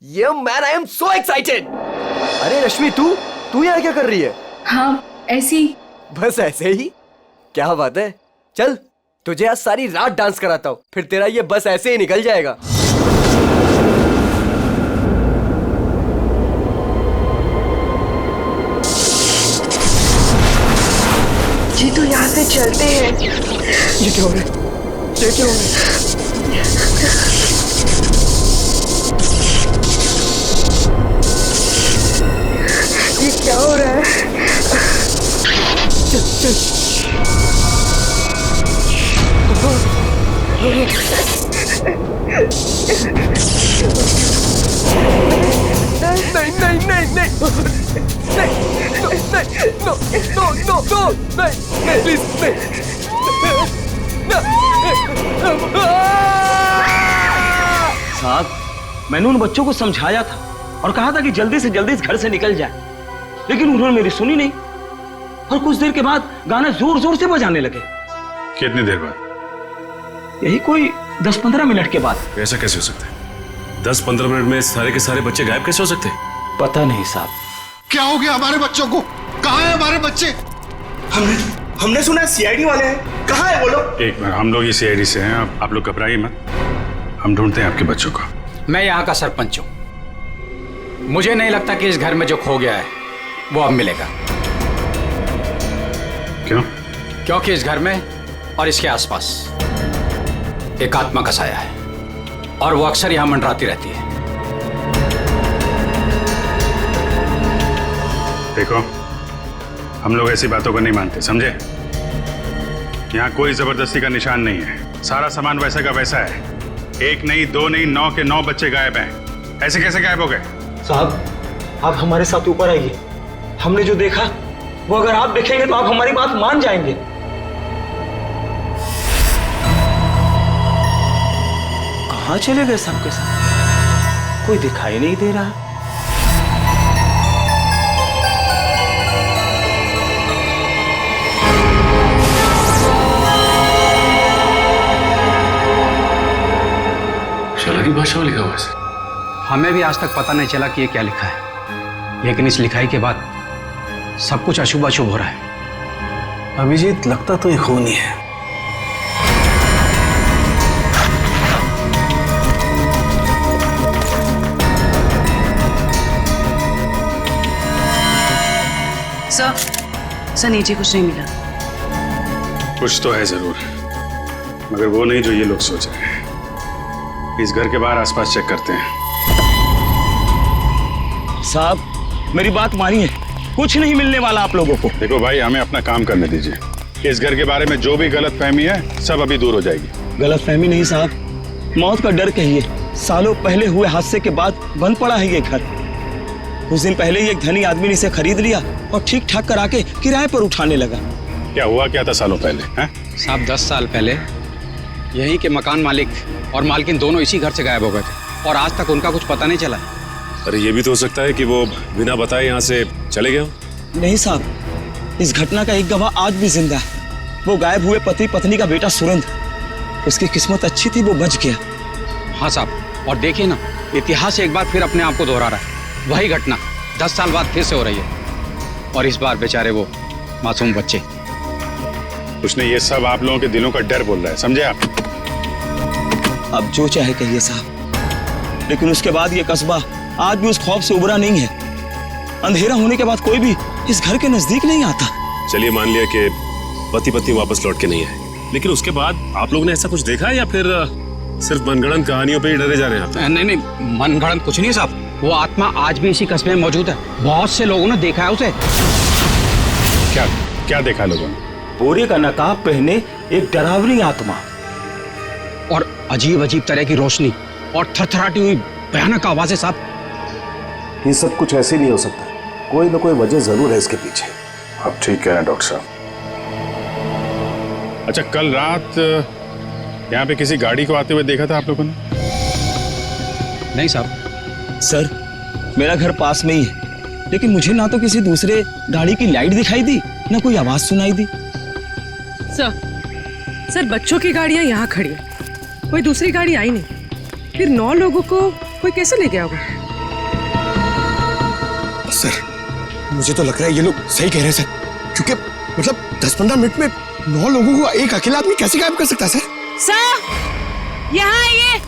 ये man, I am so excited. अरे रश्मि, तू यहाँ क्या कर रही है? हाँ ऐसी। बस ऐसे ही? क्या बात है, चल तुझे आज सारी रात डांस कराता हूँ, फिर तेरा ये बस ऐसे ही निकल जाएगा। जी तो यहाँ से चलते हैं। ये क्या हो रहा है? ये क्या हो रहा है? ये क्या हो रहा है? नहीं, प्लीज नहीं। साहब, मैंने उन बच्चों को समझाया था और कहा था कि जल्दी से जल्दी इस घर से निकल जाए, लेकिन उन्होंने मेरी सुनी नहीं, और कुछ देर के बाद गाना जोर जोर से बजाने लगे। कितनी देर बाद? यही कोई 10-15 मिनट के बाद। ऐसा कैसे हो सकता है? 10-15 मिनट में सारे के सारे बच्चे गायब कैसे हो सकते हैं? पता नहीं साहब। क्या हो गया हमारे बच्चों को? कहाँ है हमारे बच्चे? हमने सुना सीआईडी वाले हैं, कहाँ है वो लोग? एक मिनट, हम लोग ये सीआईडी से हैं, आप लोग घबराइए मत, हम ढूंढते हैं आपके बच्चों को। मैं यहाँ का सरपंच हूँ, मुझे नहीं लगता कि इस घर में जो खो गया है वो अब मिलेगा। क्यों? क्योंकि इस घर में और इसके आसपास एक आत्मा का साया है, और वो अक्सर यहाँ मंडराती रहती है। देखो, हम लोग ऐसी बातों को नहीं मानते, समझे? यहाँ कोई जबरदस्ती का निशान नहीं है, सारा सामान वैसा का वैसा है। 1 नहीं 2 नहीं 9 के 9 बच्चे गायब हैं। ऐसे कैसे गायब हो गए? साहब, आप हमारे साथ ऊपर आइए, हमने जो देखा वो अगर आप देखेंगे तो आप हमारी बात मान जाएंगे। कहाँ चले गए सबके सब? कोई दिखाई नहीं दे रहा। की भाषा में लिखा हुआ है। हमें भी आज तक पता नहीं चला कि ये क्या लिखा है, लेकिन इस लिखाई के बाद सब कुछ अशुभ अशुभ हो रहा है। अभिजीत, लगता तो ये खून ही है। सर नीचे कुछ नहीं मिला। कुछ तो है जरूर, मगर वो नहीं जो ये लोग सोच रहे हैं। इस घर के बाहर आसपास चेक करते हैं। साहब, मेरी बात मानिए, कुछ नहीं मिलने वाला आप लोगों को। देखो भाई, हमें अपना काम करने दीजिए। इस घर के बारे में जो भी गलतफहमी है सब अभी दूर हो जाएगी। गलतफहमी नहीं साहब, मौत का डर कहिए। सालों पहले हुए हादसे के बाद बंद पड़ा है ये घर। कुछ दिन पहले ही एक धनी आदमी ने इसे खरीद लिया और ठीक ठाक करा के किराए पर उठाने लगा। क्या हुआ क्या था सालों पहले? साहब 10 साल पहले यहीं के मकान मालिक और मालकिन दोनों इसी घर से गायब हो गए थे और आज तक उनका कुछ पता नहीं चला। अरे ये भी तो हो सकता है कि वो बिना बताए यहाँ से चले गए हो। नहीं साहब, इस घटना का एक गवाह आज भी जिंदा है। वो गायब हुए पति पत्नी का बेटा सुरेंद्र। उसकी किस्मत अच्छी थी, वो बच गया। हाँ साहब, और देखिए ना, इतिहास एक बार फिर अपने आप को दोहरा रहा है। वही घटना 10 साल बाद फिर से हो रही है और इस बार बेचारे वो मासूम बच्चे। उसने ये सब आप लोगों के दिलों का डर बोल रहा है, समझे आप? अब जो चाहे कहिए साहब, लेकिन उसके बाद ये कस्बा आज भी उस खौफ से उबरा नहीं है। अंधेरा होने के बाद कोई भी इस घर के नजदीक नहीं आता। चलिए मान लिया कि पति पत्नी वापस लौट के नहीं आए, लेकिन उसके बाद आप लोगों ने ऐसा कुछ देखा है या फिर सिर्फ मनगढ़ंत कहानियों पे ही डरे जा रहे हैं आप? नहीं, मनगढ़ंत कुछ नहीं साहब। वो आत्मा आज भी इसी कस्बे में मौजूद है। बहुत से लोगों ने देखा है उसे। क्या क्या देखा लोगों ने? बोरे का नकाब पहने एक डरावनी आत्मा और अजीब अजीब तरह की रोशनी और थरथराती हुई भयानक आवाजें साहब। ये सब कुछ ऐसे नहीं हो सकता, कोई ना कोई वजह जरूर है इसके पीछे। आप ठीक कह रहे हैं डॉक्टर साहब। अच्छा, कल रात यहाँ पे किसी गाड़ी को आते हुए देखा था आप लोगों ने? नहीं साहब। सर, मेरा घर पास में ही है, लेकिन मुझे ना तो किसी दूसरे गाड़ी की लाइट दिखाई दी, ना कोई आवाज सुनाई दी। सर, बच्चों की गाड़ियां यहाँ खड़ी है, कोई दूसरी गाड़ी आई नहीं। फिर 9 लोगों को कोई कैसे ले गया होगा? सर, मुझे तो लग रहा है ये लोग सही कह रहे हैं सर, क्योंकि मतलब 10-15 मिनट में 9 लोगों को एक अकेला आदमी कैसे गायब कर सकता है सर? सर, यहाँ आइए।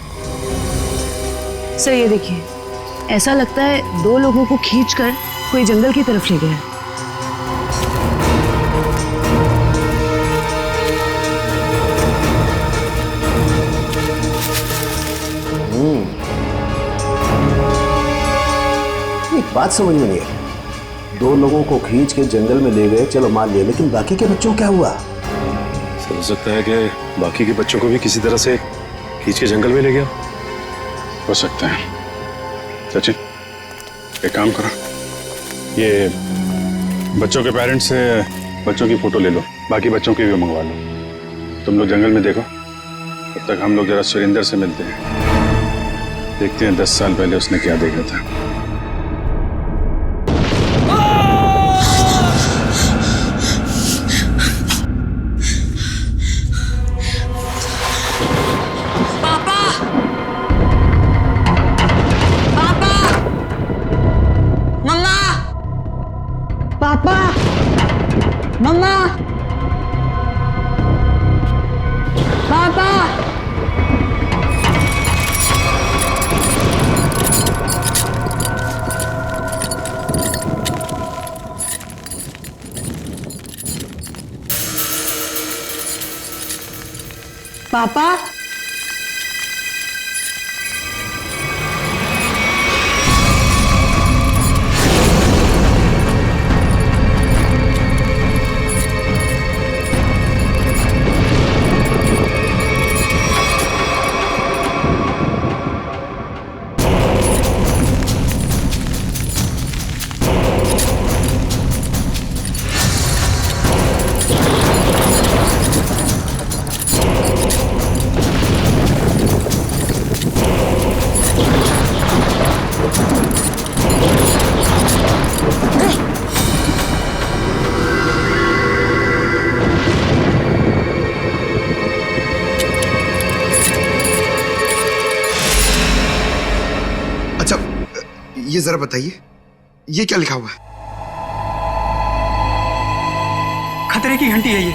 सर, ये देखिए, ऐसा लगता है 2 लोगों को खींचकर कोई जंगल की तरफ ले गया। एक बात समझ में नहीं है, 2 लोगों को खींच के जंगल में ले गए, चलो मान लिया, लेकिन बाकी के बच्चों क्या हुआ? सर, हो सकता है कि बाकी के बच्चों को भी किसी तरह से खींच के जंगल में ले गया। हो सकता है। सचिन, एक काम करो, ये बच्चों के पेरेंट्स से बच्चों की फोटो ले लो, बाकी बच्चों की भी मंगवा लो। तुम लोग जंगल में देखो, तब तक हम लोग जरा सुरेंद्र से मिलते हैं, देखते हैं 10 साल पहले उसने क्या देखा था। पापा, ये जरा बताइए, ये क्या लिखा हुआ है? खतरे की घंटी है ये,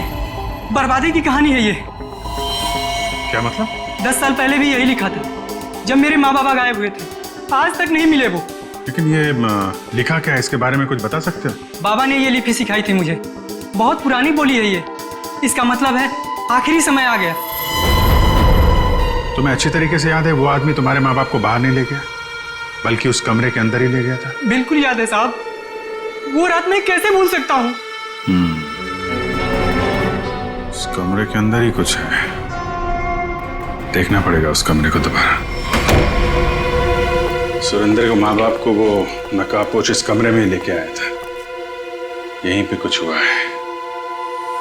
बर्बादी की कहानी है ये। क्या मतलब? 10 साल पहले भी यही लिखा था, जब मेरे माँ बाबा गायब हुए थे। आज तक नहीं मिले वो। लेकिन ये लिखा क्या है, इसके बारे में कुछ बता सकते हो? बाबा ने ये लिपि सिखाई थी मुझे, बहुत पुरानी बोली है ये। इसका मतलब है आखिरी समय आ गया। तुम्हें अच्छी तरीके से याद है वो आदमी तुम्हारे माँ बाप को बाहर नहीं ले गया, बल्कि उस कमरे के अंदर ही ले गया था? बिल्कुल याद है साहब, वो रात मैं कैसे भूल सकता हूँ। उस कमरे के अंदर ही कुछ है, देखना पड़ेगा उस कमरे को दोबारा। सुरेंद्र को माँ बाप को वो नकाबपोश इस कमरे में ही लेके आया था, यहीं पे कुछ हुआ है।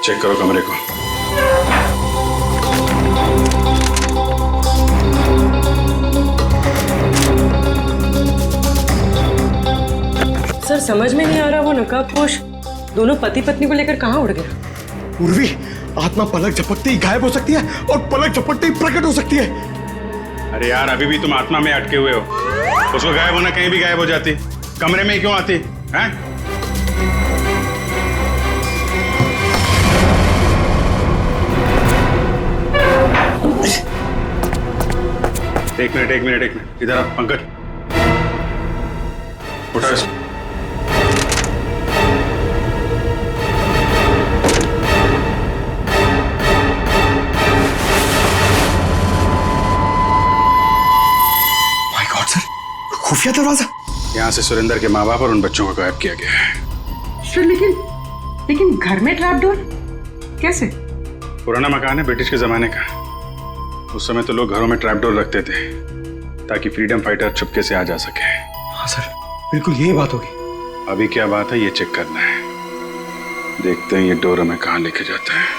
चेक करो कमरे को। समझ में नहीं आ रहा वो नकाबपोश दोनों पति पत्नी को लेकर कहाँ उड़ गया। उर्वी, आत्मा पलक झपकते ही गायब हो सकती है और पलक झपकते ही प्रकट हो सकती है। अरे यार, अभी भी तुम आत्मा में अटके हुए हो। उसको गायब होना कहीं भी गायब हो जाती, कमरे में ही क्यों आती हैं? एक मिनट इधर आ पंकज, उठा इसको। माय गॉड सर, खुफिया दरवाजा। यहाँ से सुरेंद्र के माँ बाप और उन बच्चों को गायब किया गया है। सर लेकिन घर में ट्रैप डोर कैसे? पुराना मकान है ब्रिटिश के जमाने का। उस समय तो लोग घरों में ट्रैप डोर रखते थे ताकि फ्रीडम फाइटर चुपके से आ जा सके। हाँ सर, बिल्कुल यही बात होगी। अभी क्या बात है ये चेक करना है। देखते हैं ये डोर हमें कहाँ लेके जाता है।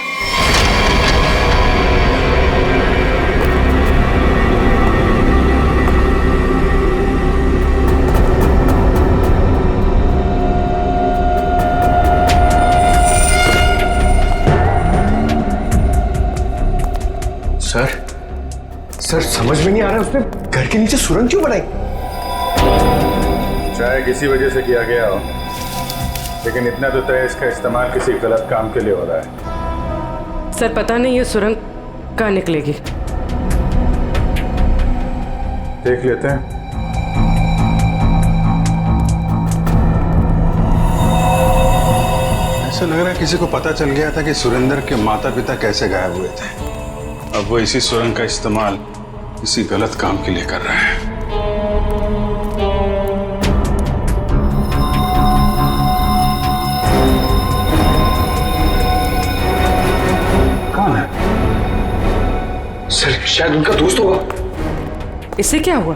सर समझ में नहीं आ रहा उसने घर के नीचे सुरंग क्यों बनाई? चाहे किसी वजह से किया गया हो, लेकिन इतना तो तय इसका इस्तेमाल किसी गलत काम के लिए हो रहा है। सर पता नहीं ये सुरंग कहाँ निकलेगी। देख लेते हैं। ऐसा लग रहा है किसी को पता चल गया था कि सुरेंद्र के माता पिता कैसे गायब हुए थे। अब वो इसी सुरंग का इस्तेमाल किसी गलत काम के लिए कर रहा है। कौन है? सर शायद उनका दोस्त होगा। इससे क्या हुआ?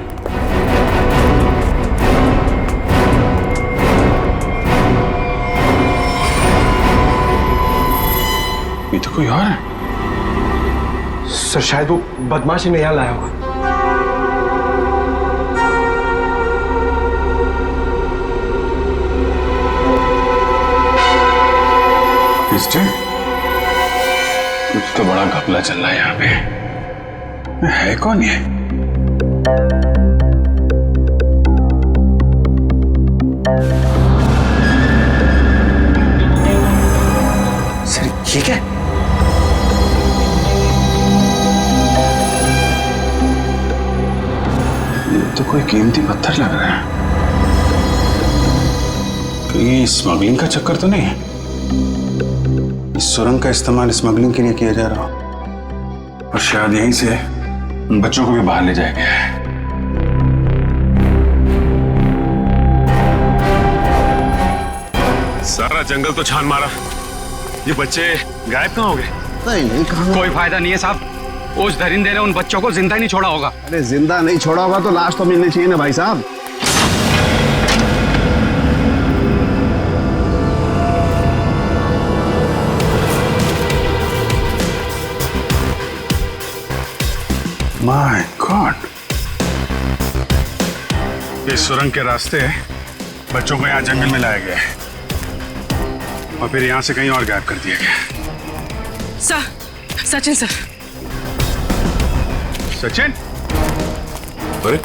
ये तो कोई और है। सर शायद वो बदमाशी में यहाँ लाया होगा। कुछ तो बड़ा घपला चल रहा है यहाँ पे। है कौन ये? सर ये क्या? तो कोई कीमती पत्थर लग रहा है। कहीं स्मगलिंग का चक्कर तो नहीं है? इस सुरंग का इस्तेमाल स्मगलिंग के लिए किया जा रहा हो और शायद यहीं से उन बच्चों को भी बाहर ले जाया गया है। सारा जंगल तो छान मारा, ये बच्चे गायब कहाँ हो गए? नहीं कहाँ? कोई फायदा नहीं है साहब, उस दरिंदे ने उन बच्चों को जिंदा नहीं छोड़ा होगा। अरे जिंदा नहीं छोड़ा होगा तो लाश तो मिलनी चाहिए ना भाई साहब। माय गॉड, इस सुरंग के रास्ते बच्चों को यहाँ जंगल में लाया गया है और फिर यहाँ से कहीं और गायब कर दिया गया। सचिन सर। सचिन? अरे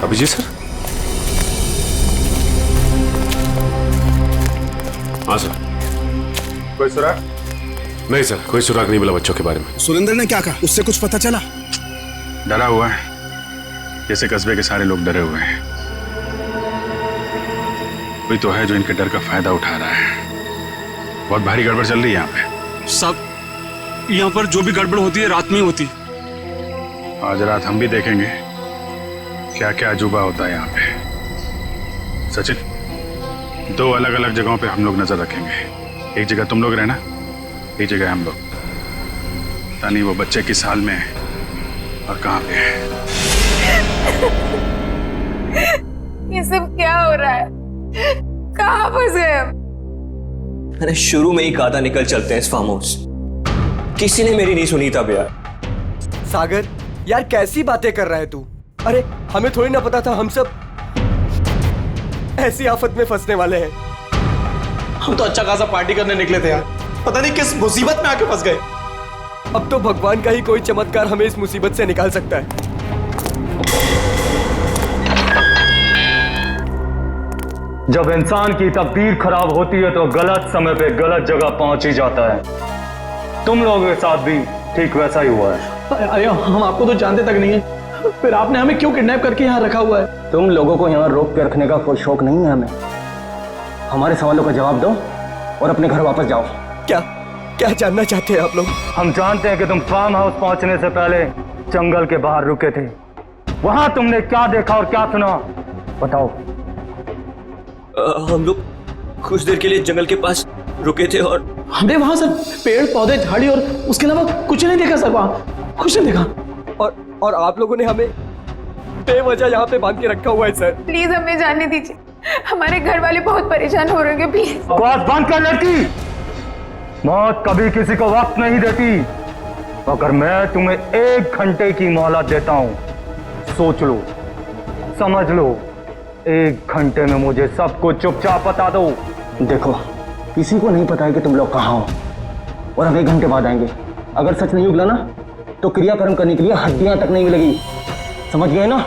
अभिजीत सर। हाँ सर। कोई सुराग? नहीं सर, कोई सुराग नहीं मिला बच्चों के बारे में। सुरेंद्र ने क्या कहा? उससे कुछ पता चला? डरा हुआ है, जैसे कस्बे के सारे लोग डरे हुए हैं। कोई तो है जो इनके डर का फायदा उठा रहा है। बहुत भारी गड़बड़ चल रही है यहाँ पे। सब यहाँ पर जो भी गड़बड़ होती है रात में ही होती। आज रात हम भी देखेंगे क्या क्या अजूबा होता है यहाँ पे। सचिन, 2 अलग अलग जगहों पे हम लोग नजर रखेंगे। एक जगह तुम लोग रहना, एक जगह हम लोग। पता नहीं वो बच्चे किस हाल में है और कहाँ पे है। ये सब क्या हो रहा है? कहाँ फंस गए हम? मैंने शुरू में ही कहा था निकल चलते हैं इस फार्म हाउस। किसी ने मेरी नहीं सुनी तब यार। सागर यार कैसी बातें कर रहा है तू? अरे हमें थोड़ी ना पता था हम सब ऐसी आफत में फंसने वाले हैं। हम तो अच्छा खासा पार्टी करने निकले थे यार, पता नहीं किस मुसीबत में आके फंस गए। अब तो भगवान का ही कोई चमत्कार हमें इस मुसीबत से निकाल सकता है। जब इंसान की तकदीर खराब होती है तो गलत समय पे गलत जगह पहुंच ही जाता है। तुम लोगों के साथ भी ठीक वैसा ही हुआ है। अरे हम आपको तो जानते तक नहीं है, फिर आपने हमें क्यों किडनैप करके यहाँ रखा हुआ है? तुम लोगों को यहाँ रोक के रखने का कोई शौक नहीं है हमें। हमारे सवालों का जवाब दो और अपने घर वापस जाओ। क्या क्या जानना चाहते हैं आप लोग? हम जानते हैं कि तुम फार्म हाउस पहुंचने से पहले जंगल के बाहर रुके थे। वहां तुमने क्या देखा और क्या सुना, बताओ। हम लोग कुछ देर के लिए जंगल के पास रुके थे और हमने वहां सर पेड़ पौधे झाड़ी और उसके अलावा कुछ नहीं देखा सर, वहां कुछ नहीं देखा। और आप लोगों ने हमें बेवजह यहाँ पे बांध के रखा हुआ है सर। प्लीज हमें जाने दीजिए, हमारे घर वाले बहुत परेशान हो रहे हैं, प्लीज। आवाज बंद कर लड़की, मौत कभी किसी को वक्त नहीं देती। अगर मैं तुम्हें 1 घंटे की मोहलत देता हूं, सोच लो, समझ लो, 1 घंटे में मुझे सब कुछ चुपचाप बता दो। देखो, किसी को नहीं पता है कि तुम लोग कहाँ हो और हम 1 घंटे बाद आएंगे। अगर सच नहीं उगला ना तो क्रियाकर्म करने के लिए हड्डियां तक नहीं मिलेगी, समझ गए ना?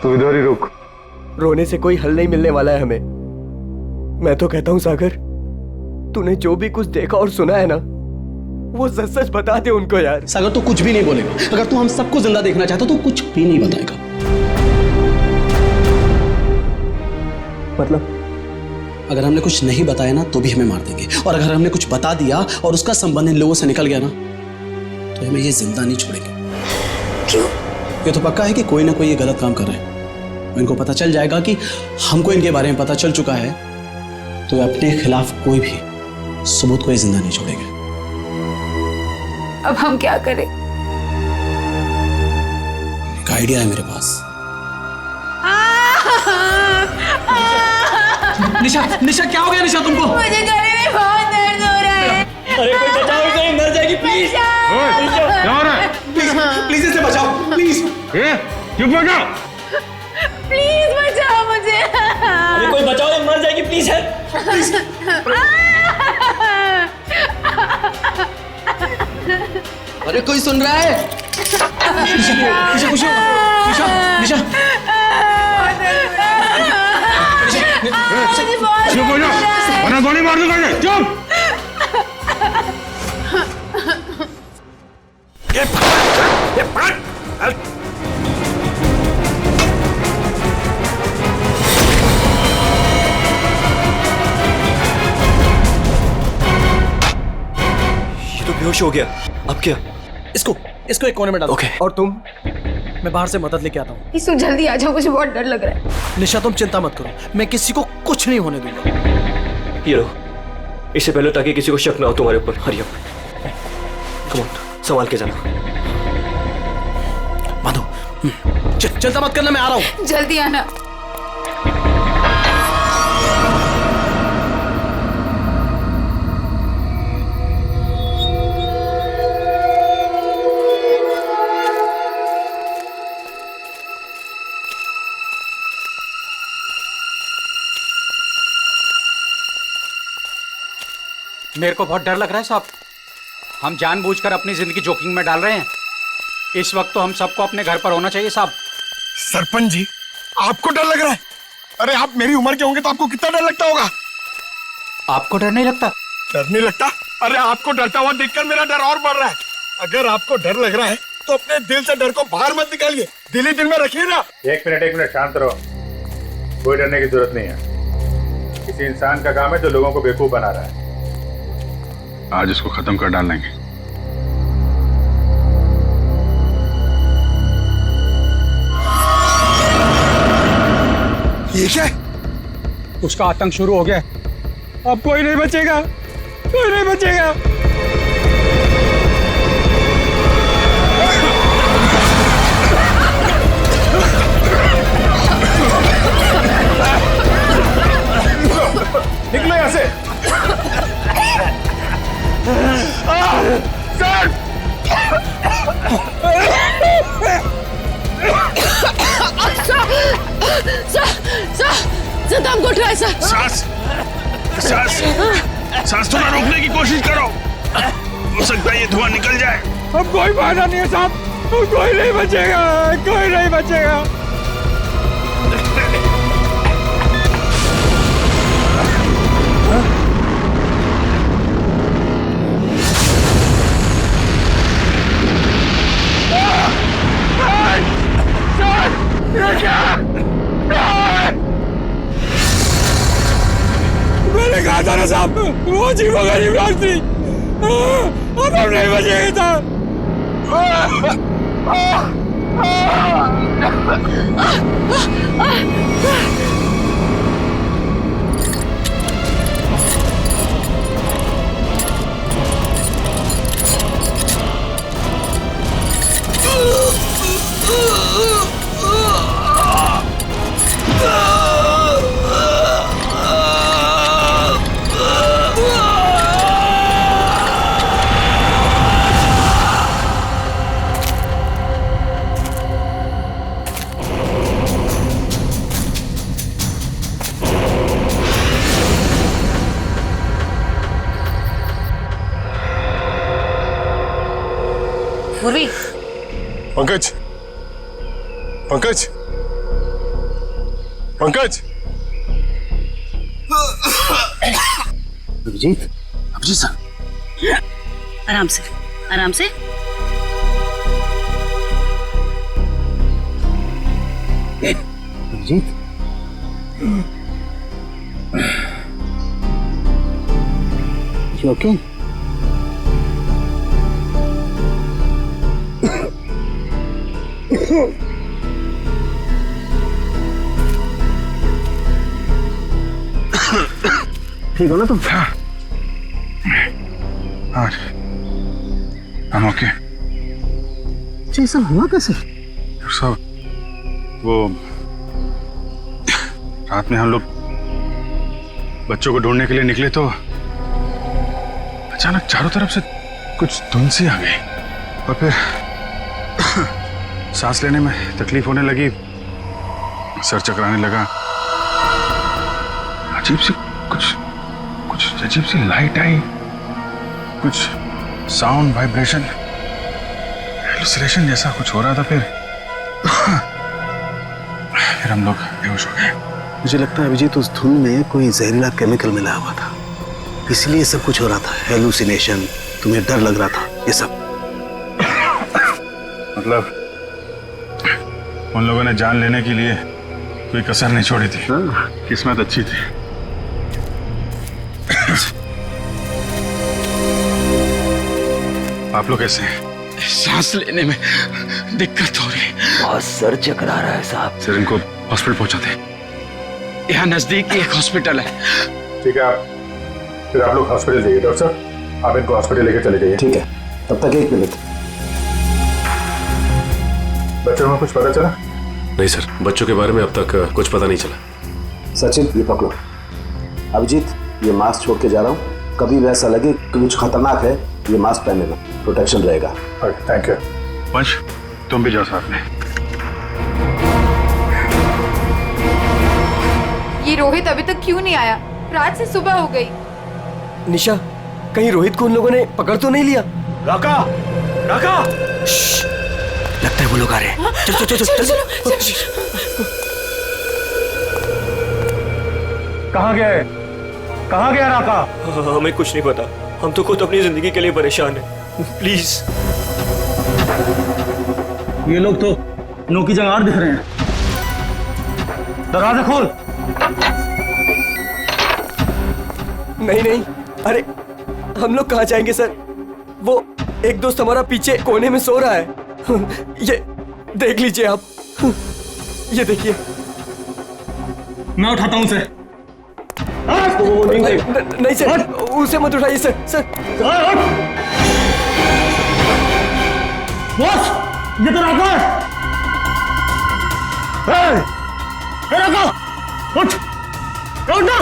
तू इधर ही रुक। रोने से कोई हल नहीं मिलने वाला है हमें। मैं तो कहता हूं सागर, तूने जो भी कुछ देखा और सुना है ना, वो सच सच बता दे उनको यार। सागर तो कुछ भी नहीं बोलेगा। अगर तू हम सबको जिंदा देखना चाहता तो कुछ भी नहीं बताएगा। मतलब अगर हमने कुछ नहीं बताया ना तो भी हमें मार देंगे, और अगर हमने कुछ बता दिया और उसका संबंध इन लोगों से निकल गया ना तो हमें ये जिंदा नहीं छोड़ेंगे। क्यों? ये तो पक्का है कि कोई ना कोई ये गलत काम कर रहे हैं। इनको पता चल जाएगा कि हमको इनके बारे में पता चल चुका है, तो अपने खिलाफ कोई भी सबूत को ये जिंदा नहीं छोड़ेंगे। अब हम क्या करें? एक आइडिया है मेरे पास। निशा, निशा क्या हो गया निशा तुमको? मुझे गले में बहुत दर्द हो रहा है। अरे कोई बचाओ इसे, मर जाएगी प्लीज। क्या हो रहा है? प्लीज इसे बचाओ प्लीज। चुप हो जाओ। प्लीज बचाओ मुझे। अरे कोई बचाओ, ये मर जाएगी प्लीज। अरे कोई सुन रहा है? निशा खुश हो? निशा निशा चुप हो जाओ वरना गोली मार दूंगा। चुप। ये तो बेहोश हो गया। अब क्या? इसको एक कोने में डालो। ओके। और तुम? मैं बाहर से मदद लेके आता हूँ। इसको जल्दी आ जाओ, मुझे बहुत डर लग रहा है। निशा तुम चिंता मत करो, मैं किसी को कुछ नहीं होने दूंगा। ये लो, इससे पहले ताकि किसी को शक ना हो तुम्हारे ऊपर। हरी अप, कम ऑन, संभाल के जाना। माधो, चिंता मत करना, मैं आ रहा हूँ। जल्दी आना। मेरे को बहुत डर लग रहा है साहब। हम जानबूझकर अपनी जिंदगी जोखिम में डाल रहे हैं। इस वक्त तो हम सबको अपने घर पर होना चाहिए साहब। सरपंच जी, आपको डर लग रहा है? अरे आप मेरी उम्र के होंगे तो आपको कितना डर लगता होगा? आपको डर नहीं लगता? डर नहीं लगता? अरे आपको डरता हुआ देखकर मेरा डर और बढ़ रहा है। अगर आपको डर लग रहा है तो अपने दिल से डर को बाहर मत निकालिए, दिल ही दिल में रखिए ना। एक मिनट शांत रहो। कोई डरने की जरूरत नहीं है। किसी इंसान का काम है जो लोगों को बेवकूफ बना रहा है। आज इसको खत्म कर डालेंगे। ये क्या? उसका आतंक शुरू हो गया। अब कोई नहीं बचेगा, कोई नहीं बचेगा। निकलो यहाँ से। सर! सर दम घुट रहा है सर। सांस सांस सांस थोड़ा रोकने की कोशिश करो, हो सकता है ये धुआं निकल जाए। अब कोई फायदा नहीं है साहब, कोई नहीं बचेगा, कोई नहीं बचेगा। मैंने कहा था ना साहब, वो जीवो गरीब रात थी, अब हम नहीं बचेंगे साहब। पूर्वी, पंकज, पंकज, पंकज। अभिजीत, अभिजीत सर, आराम से, आराम से। Abhijit, you okay? ठीक हो ना तुम? हाँ, I'm okay। ये सब हुआ कैसे? सब वो रात में हम लोग बच्चों को ढूंढने के लिए निकले तो अचानक चारों तरफ से कुछ धुंध सी आ गई और फिर सांस लेने में तकलीफ होने लगी, सर चकराने लगा, अजीब सी कुछ अजीब सी लाइट आई, कुछ साउंड वाइब्रेशन हेलुसिनेशन जैसा कुछ हो रहा था। फिर हम लोग बेहोश हो गए। मुझे लगता है अभिजीत उस धुन में कोई जहरीला केमिकल मिला हुआ था, इसलिए सब कुछ हो रहा था। हेलुसिनेशन, तुम्हें डर लग रहा था, ये सब। मतलब उन लोगों ने जान लेने के लिए कोई कसर नहीं छोड़ी थी। किस्मत अच्छी थी। आप लोग कैसे हैं? सांस लेने में दिक्कत हो रही है। बहुत सर चकरा रहा है साहब। सर इनको हॉस्पिटल पहुंचाते। यहाँ नजदीक ही एक हॉस्पिटल है। ठीक है, फिर आप लोग हॉस्पिटल जाइए। डॉक्टर साहब, आप इनको हॉस्पिटल लेकर चले जाइए। ठीक है, तब तक 1 मिनट। बच्चों में कुछ पता चला? नहीं सर, बच्चों के बारे में अब तक कुछ पता नहीं चला। सचिन, ये पकड़ो। अभिजीत, ये मास्क छोड़ के जा रहा हूँ, कभी भी ऐसा लगे कि कुछ खतरनाक है, ये मास्क पहने लो, प्रोटेक्शन रहेगा। Thank you. वंश, तुम भी जाओ साथ में। ये रोहित अभी तक क्यों नहीं आया? रात से सुबह हो गई। निशा, कहीं रोहित को उन लोगों ने पकड़ तो नहीं लिया? राका, राका! लगता है वो लोग आ रहे हैं। चल चल चल चल। कहाँ गए? कहाँ गया राका? हमें कुछ नहीं पता, हम तो खुद अपनी जिंदगी के लिए परेशान हैं। प्लीज। ये लोग तो नौकी जंगार दिख रहे हैं। दरवाजा खोल। नहीं नहीं, अरे हम लोग कहाँ जाएंगे सर? वो एक दोस्त हमारा पीछे कोने में सो रहा है। ये देख लीजिए आप, ये देखिए। मैं उठाता हूँ उसे। नहीं सर, उसे मत उठाइए सर। सर बॉस, ये तो राका है। राका, उठ ना।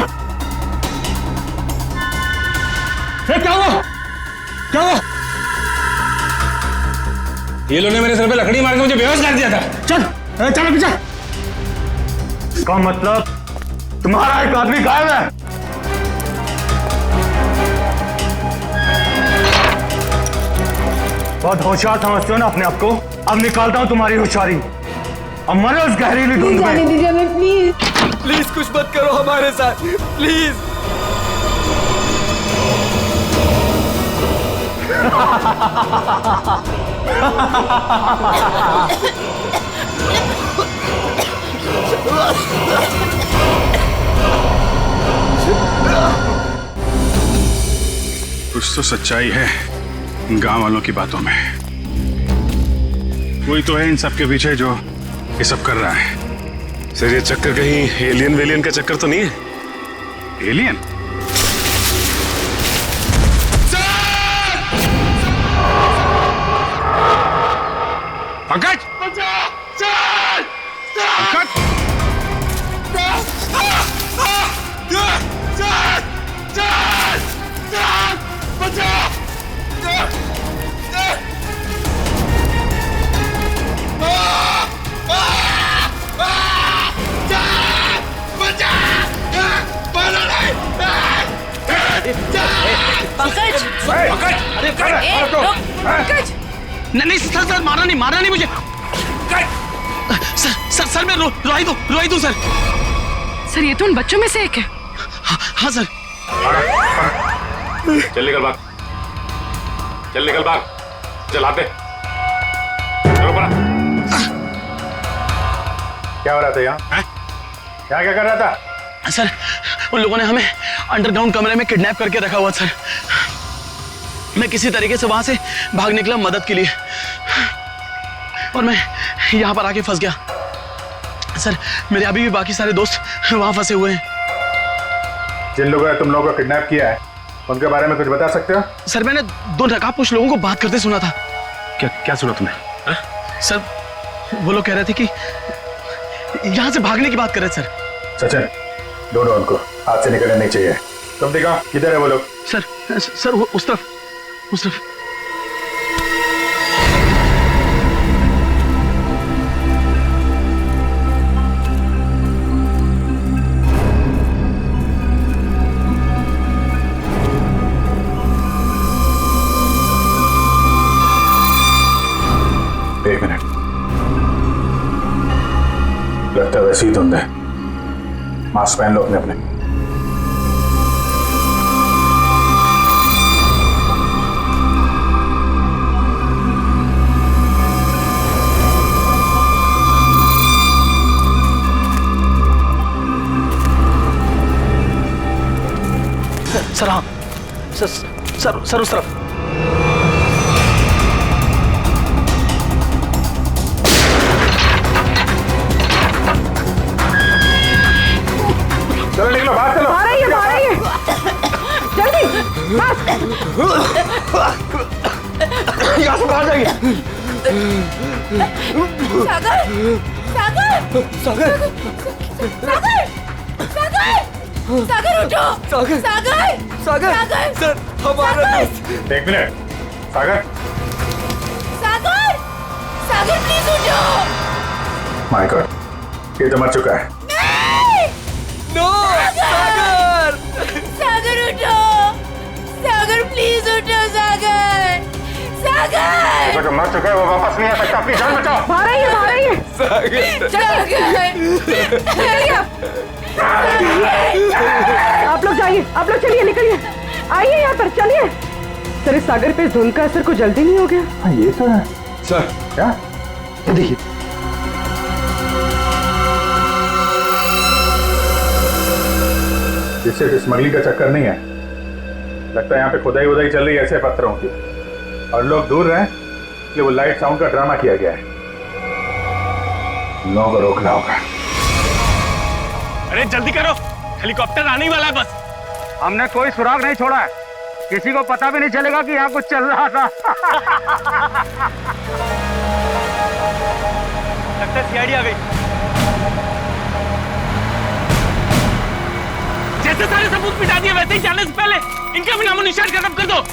क्या हुआ? क्या हुआ? ये लोगों ने मेरे सर पे लकड़ी मार के मुझे बेहोश कर दिया था। चल चल पीछे। इसका मतलब तुम्हारा एक आदमी गायब है। बहुत होशियार समझते हो ना अपने आप को। अब निकालता हूं तुम्हारी होशियारी। अब मरो उस गहरीली धुंध में। जाने दीजिए हमें प्लीज। प्लीज कुछ मत करो हमारे साथ प्लीज। कुछ तो सच्चाई है इन गांव वालों की बातों में। कोई तो है इन सब के पीछे जो ये सब कर रहा है। सर ये चक्कर कहीं एलियन वेलियन का चक्कर तो नहीं है? एलियन? पंकज! पंकज! पंकज! अरे पंकज! नहीं सर मारा नहीं मुझे। सर मैं रोई दूं सर। सर ये तो उन बच्चों में से एक है। हाँ सर। चल निकल भाग, चल निकल भाग, चल आते। चलो पड़ा। क्या हो रहा था यहाँ? क्या कर रहा था? सर उन लोगों ने हमें अंडरग्राउंड कमरे में किडनैप करके रखा हुआ सर। मैं किसी तरीके से वहां से भाग निकला मदद के लिए और मैं यहां पर आके फंस गया सर। मेरे अभी भी बाकी सारे दोस्त वहां फंसे हुए हैं। जिन लोगों ने तुम लोगों को किडनैप किया है उनके बारे में कुछ बता सकते हो? सर मैंने 2 नकाबपोश लोगों को बात करते सुना था। क्या सुना तुमने? सर वो लोग कह रहे थे कि यहां से भागने की बात कर रहे थे सर। सचिन ढूंढो उनको, हाथ से निकलने नहीं चाहिए। तुम दिखाओ किधर है वो लोग? सर वो उस तरफ। एक मिनट, लगता है वैसे ही धुंध है। मास्क पहन लो अपने। सर हाँ सर उस तरफ। चलो निकलो, बाहर चलो। बाहर आइए जल्दी यहाँ से बाहर जाइए। सागर उठो। सागर सर हमारा दोस्त। एक मिनट, सागर प्लीज उठो। माय गॉड, ये तो मर चुका है। नो सागर उठो। सागर प्लीज उठो। सागर मर चुका है, वो वापस नहीं आ सकता। अपनी जान बचाओ। बाहर आइए आप लोग जाइए, आप लोग चलिए, निकलिए, आइए यहाँ पर, चलिए। सर इस सागर पे धुंध का असर कुछ जल्दी नहीं हो गया? हाँ ये तो है सर। क्या? ये देखिए, इससे स्मगलिंग का चक्कर नहीं है। लगता है यहाँ पे खुदाई चल रही है ऐसे पत्थरों की, और लोग दूर रहे इसलिए वो लाइट साउंड का ड्रामा किया गया है। लोगों को रोकना होगा। अरे जल्दी करो, हेलीकॉप्टर आने ही वाला है बस। हमने कोई सुराग नहीं छोड़ा है, किसी को पता भी नहीं चलेगा कि यहाँ कुछ चल रहा था। लगता है सीआईडी आ गई। जैसे सारे सबूत मिटा दिए वैसे ही जाने से पहले इनका भी नामो निशान खत्म कर दो।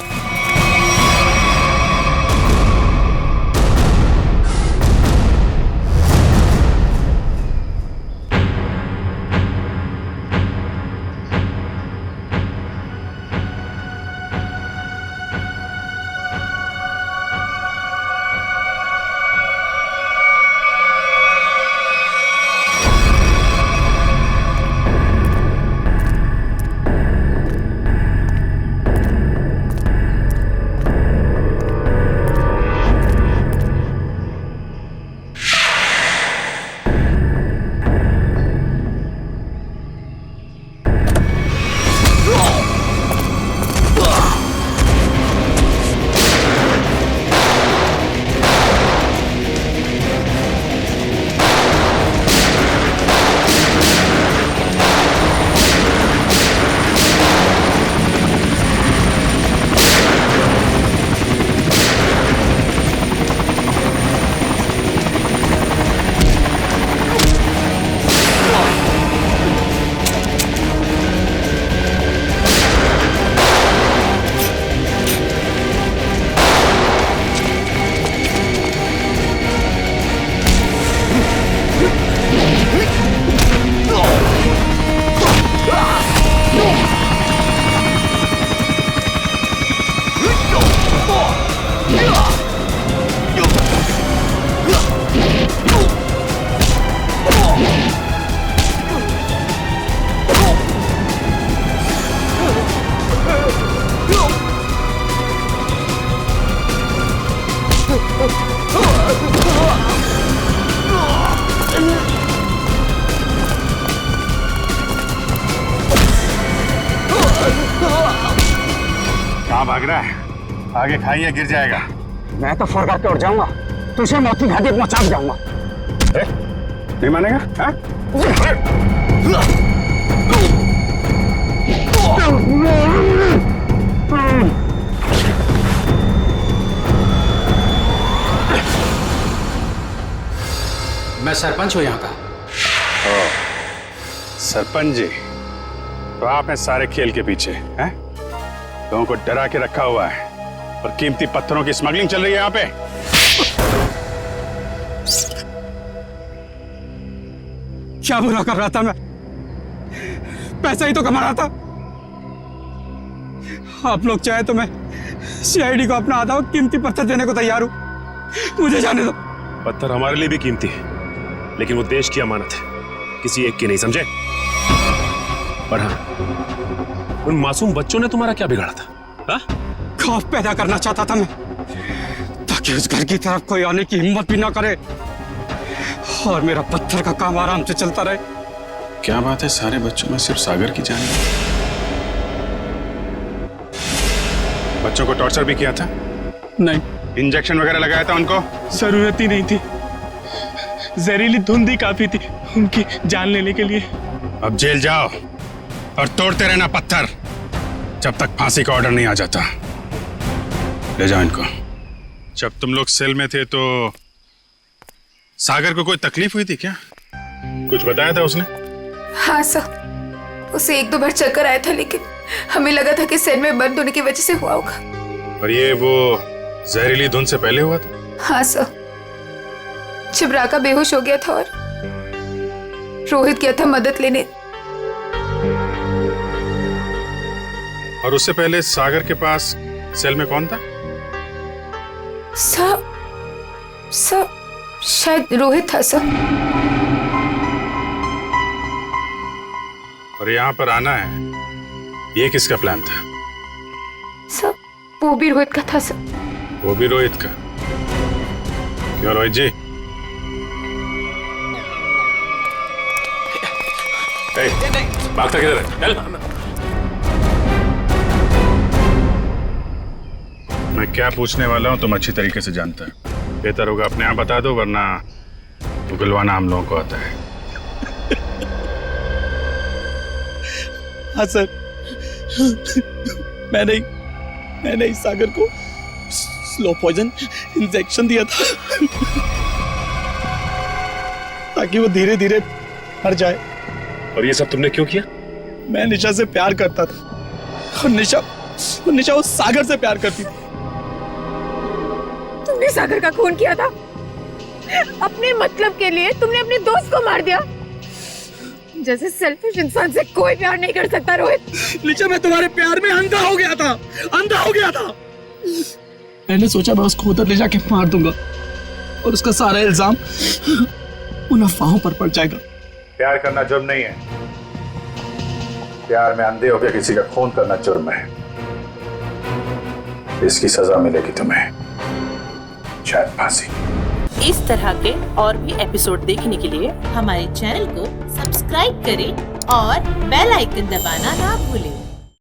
कहाँ भाग रहा है? आगे खाइए, गिर जाएगा। मैं तो फरका के उड़ जाऊंगा, तुझे मौत की घाटी पहुंचा जाऊंगा। नहीं मानेगा? हाँ? मैं सरपंच हूँ यहाँ का। सरपंच जी, तो आप हैं सारे खेल के पीछे, हैं? लोगों को डरा के रखा हुआ है और कीमती पत्थरों की स्मगलिंग चल रही है यहाँ पे। क्या बुरा कर रहा था मैं? पैसा ही तो कमा रहा था। आप लोग चाहे तो मैं सीआईडी को अपना आधा कीमती पत्थर देने को तैयार हूं, मुझे जाने दो। पत्थर हमारे लिए भी कीमती है, लेकिन वो देश की अमानत है, किसी एक की नहीं, समझे? और हाँ, उन मासूम बच्चों ने तुम्हारा क्या बिगाड़ा था? हाँ? खौफ पैदा करना चाहता था मैं, ताकि उस घर की तरफ कोई आने की हिम्मत भी ना करे और मेरा पत्थर का काम आराम से चलता रहे। क्या बात है, सारे बच्चों में सिर्फ सागर की जान है? बच्चों को टॉर्चर भी किया था? नहीं। इंजेक्शन वगैरह लगाया था उनको? जरूरत ही नहीं थी, जहरीली धुंध ही काफी थी उनकी जान लेने के लिए। अब जेल जाओ और तोड़ते रहना पत्थर जब तक फांसी का ऑर्डर नहीं आ जाता। ले जाओ इनको। जब तुम लोग सेल में थे तो सागर को कोई तकलीफ हुई थी क्या? कुछ बताया था उसने? हाँ सर, उसे एक दो बार चक्कर आया था, लेकिन हमें लगा था कि सेल में बंद होने की वजह से हुआ होगा। और ये वो जहरीली धुंध से पहले हुआ था? हाँ सर, जब राका बेहोश हो गया था और रोहित गया था मदद लेने। और उससे पहले सागर के पास सेल में कौन था? सर शायद रोहित था सर। और यहाँ पर आना है, ये किसका प्लान था? सर वो भी रोहित का था सर। वो भी रोहित का? क्यों रोहित जी? भागता किधर है? चल। मैं क्या पूछने वाला हूँ तुम अच्छी तरीके से जानता है। बेहतर होगा अपने आप बता दो, वरना उगलवाना हम लोगों को आता है। हाँ सर, मैंने इस सागर को स्लो पॉइजन इंजेक्शन दिया था ताकि वो धीरे धीरे मर जाए। और ये सब तुमने क्यों किया? मैं निशा से प्यार करता था और निशा उस सागर से प्यार करती थी। तुमने सागर का खून किया था अपने मतलब के लिए। तुमने अपने दोस्त को मार दिया। जैसे सेल्फिश इंसान से कोई प्यार नहीं कर सकता रोहित। निशा, मैं तुम्हारे प्यार में अंधा हो गया था। मैंने सोचा मैं उसको उधर ले जाके मार दूंगा और उसका सारा इल्जाम उन अफवाहों पर पड़ जाएगा। प्यार करना जुर्म नहीं है, प्यार में अंधे होकर किसी का खून करना जुर्म है। इसकी सजा मिलेगी तुम्हें, शायद फांसी। इस तरह के और भी एपिसोड देखने के लिए हमारे चैनल को सब्सक्राइब करें और बेल आइकन दबाना ना भूलें।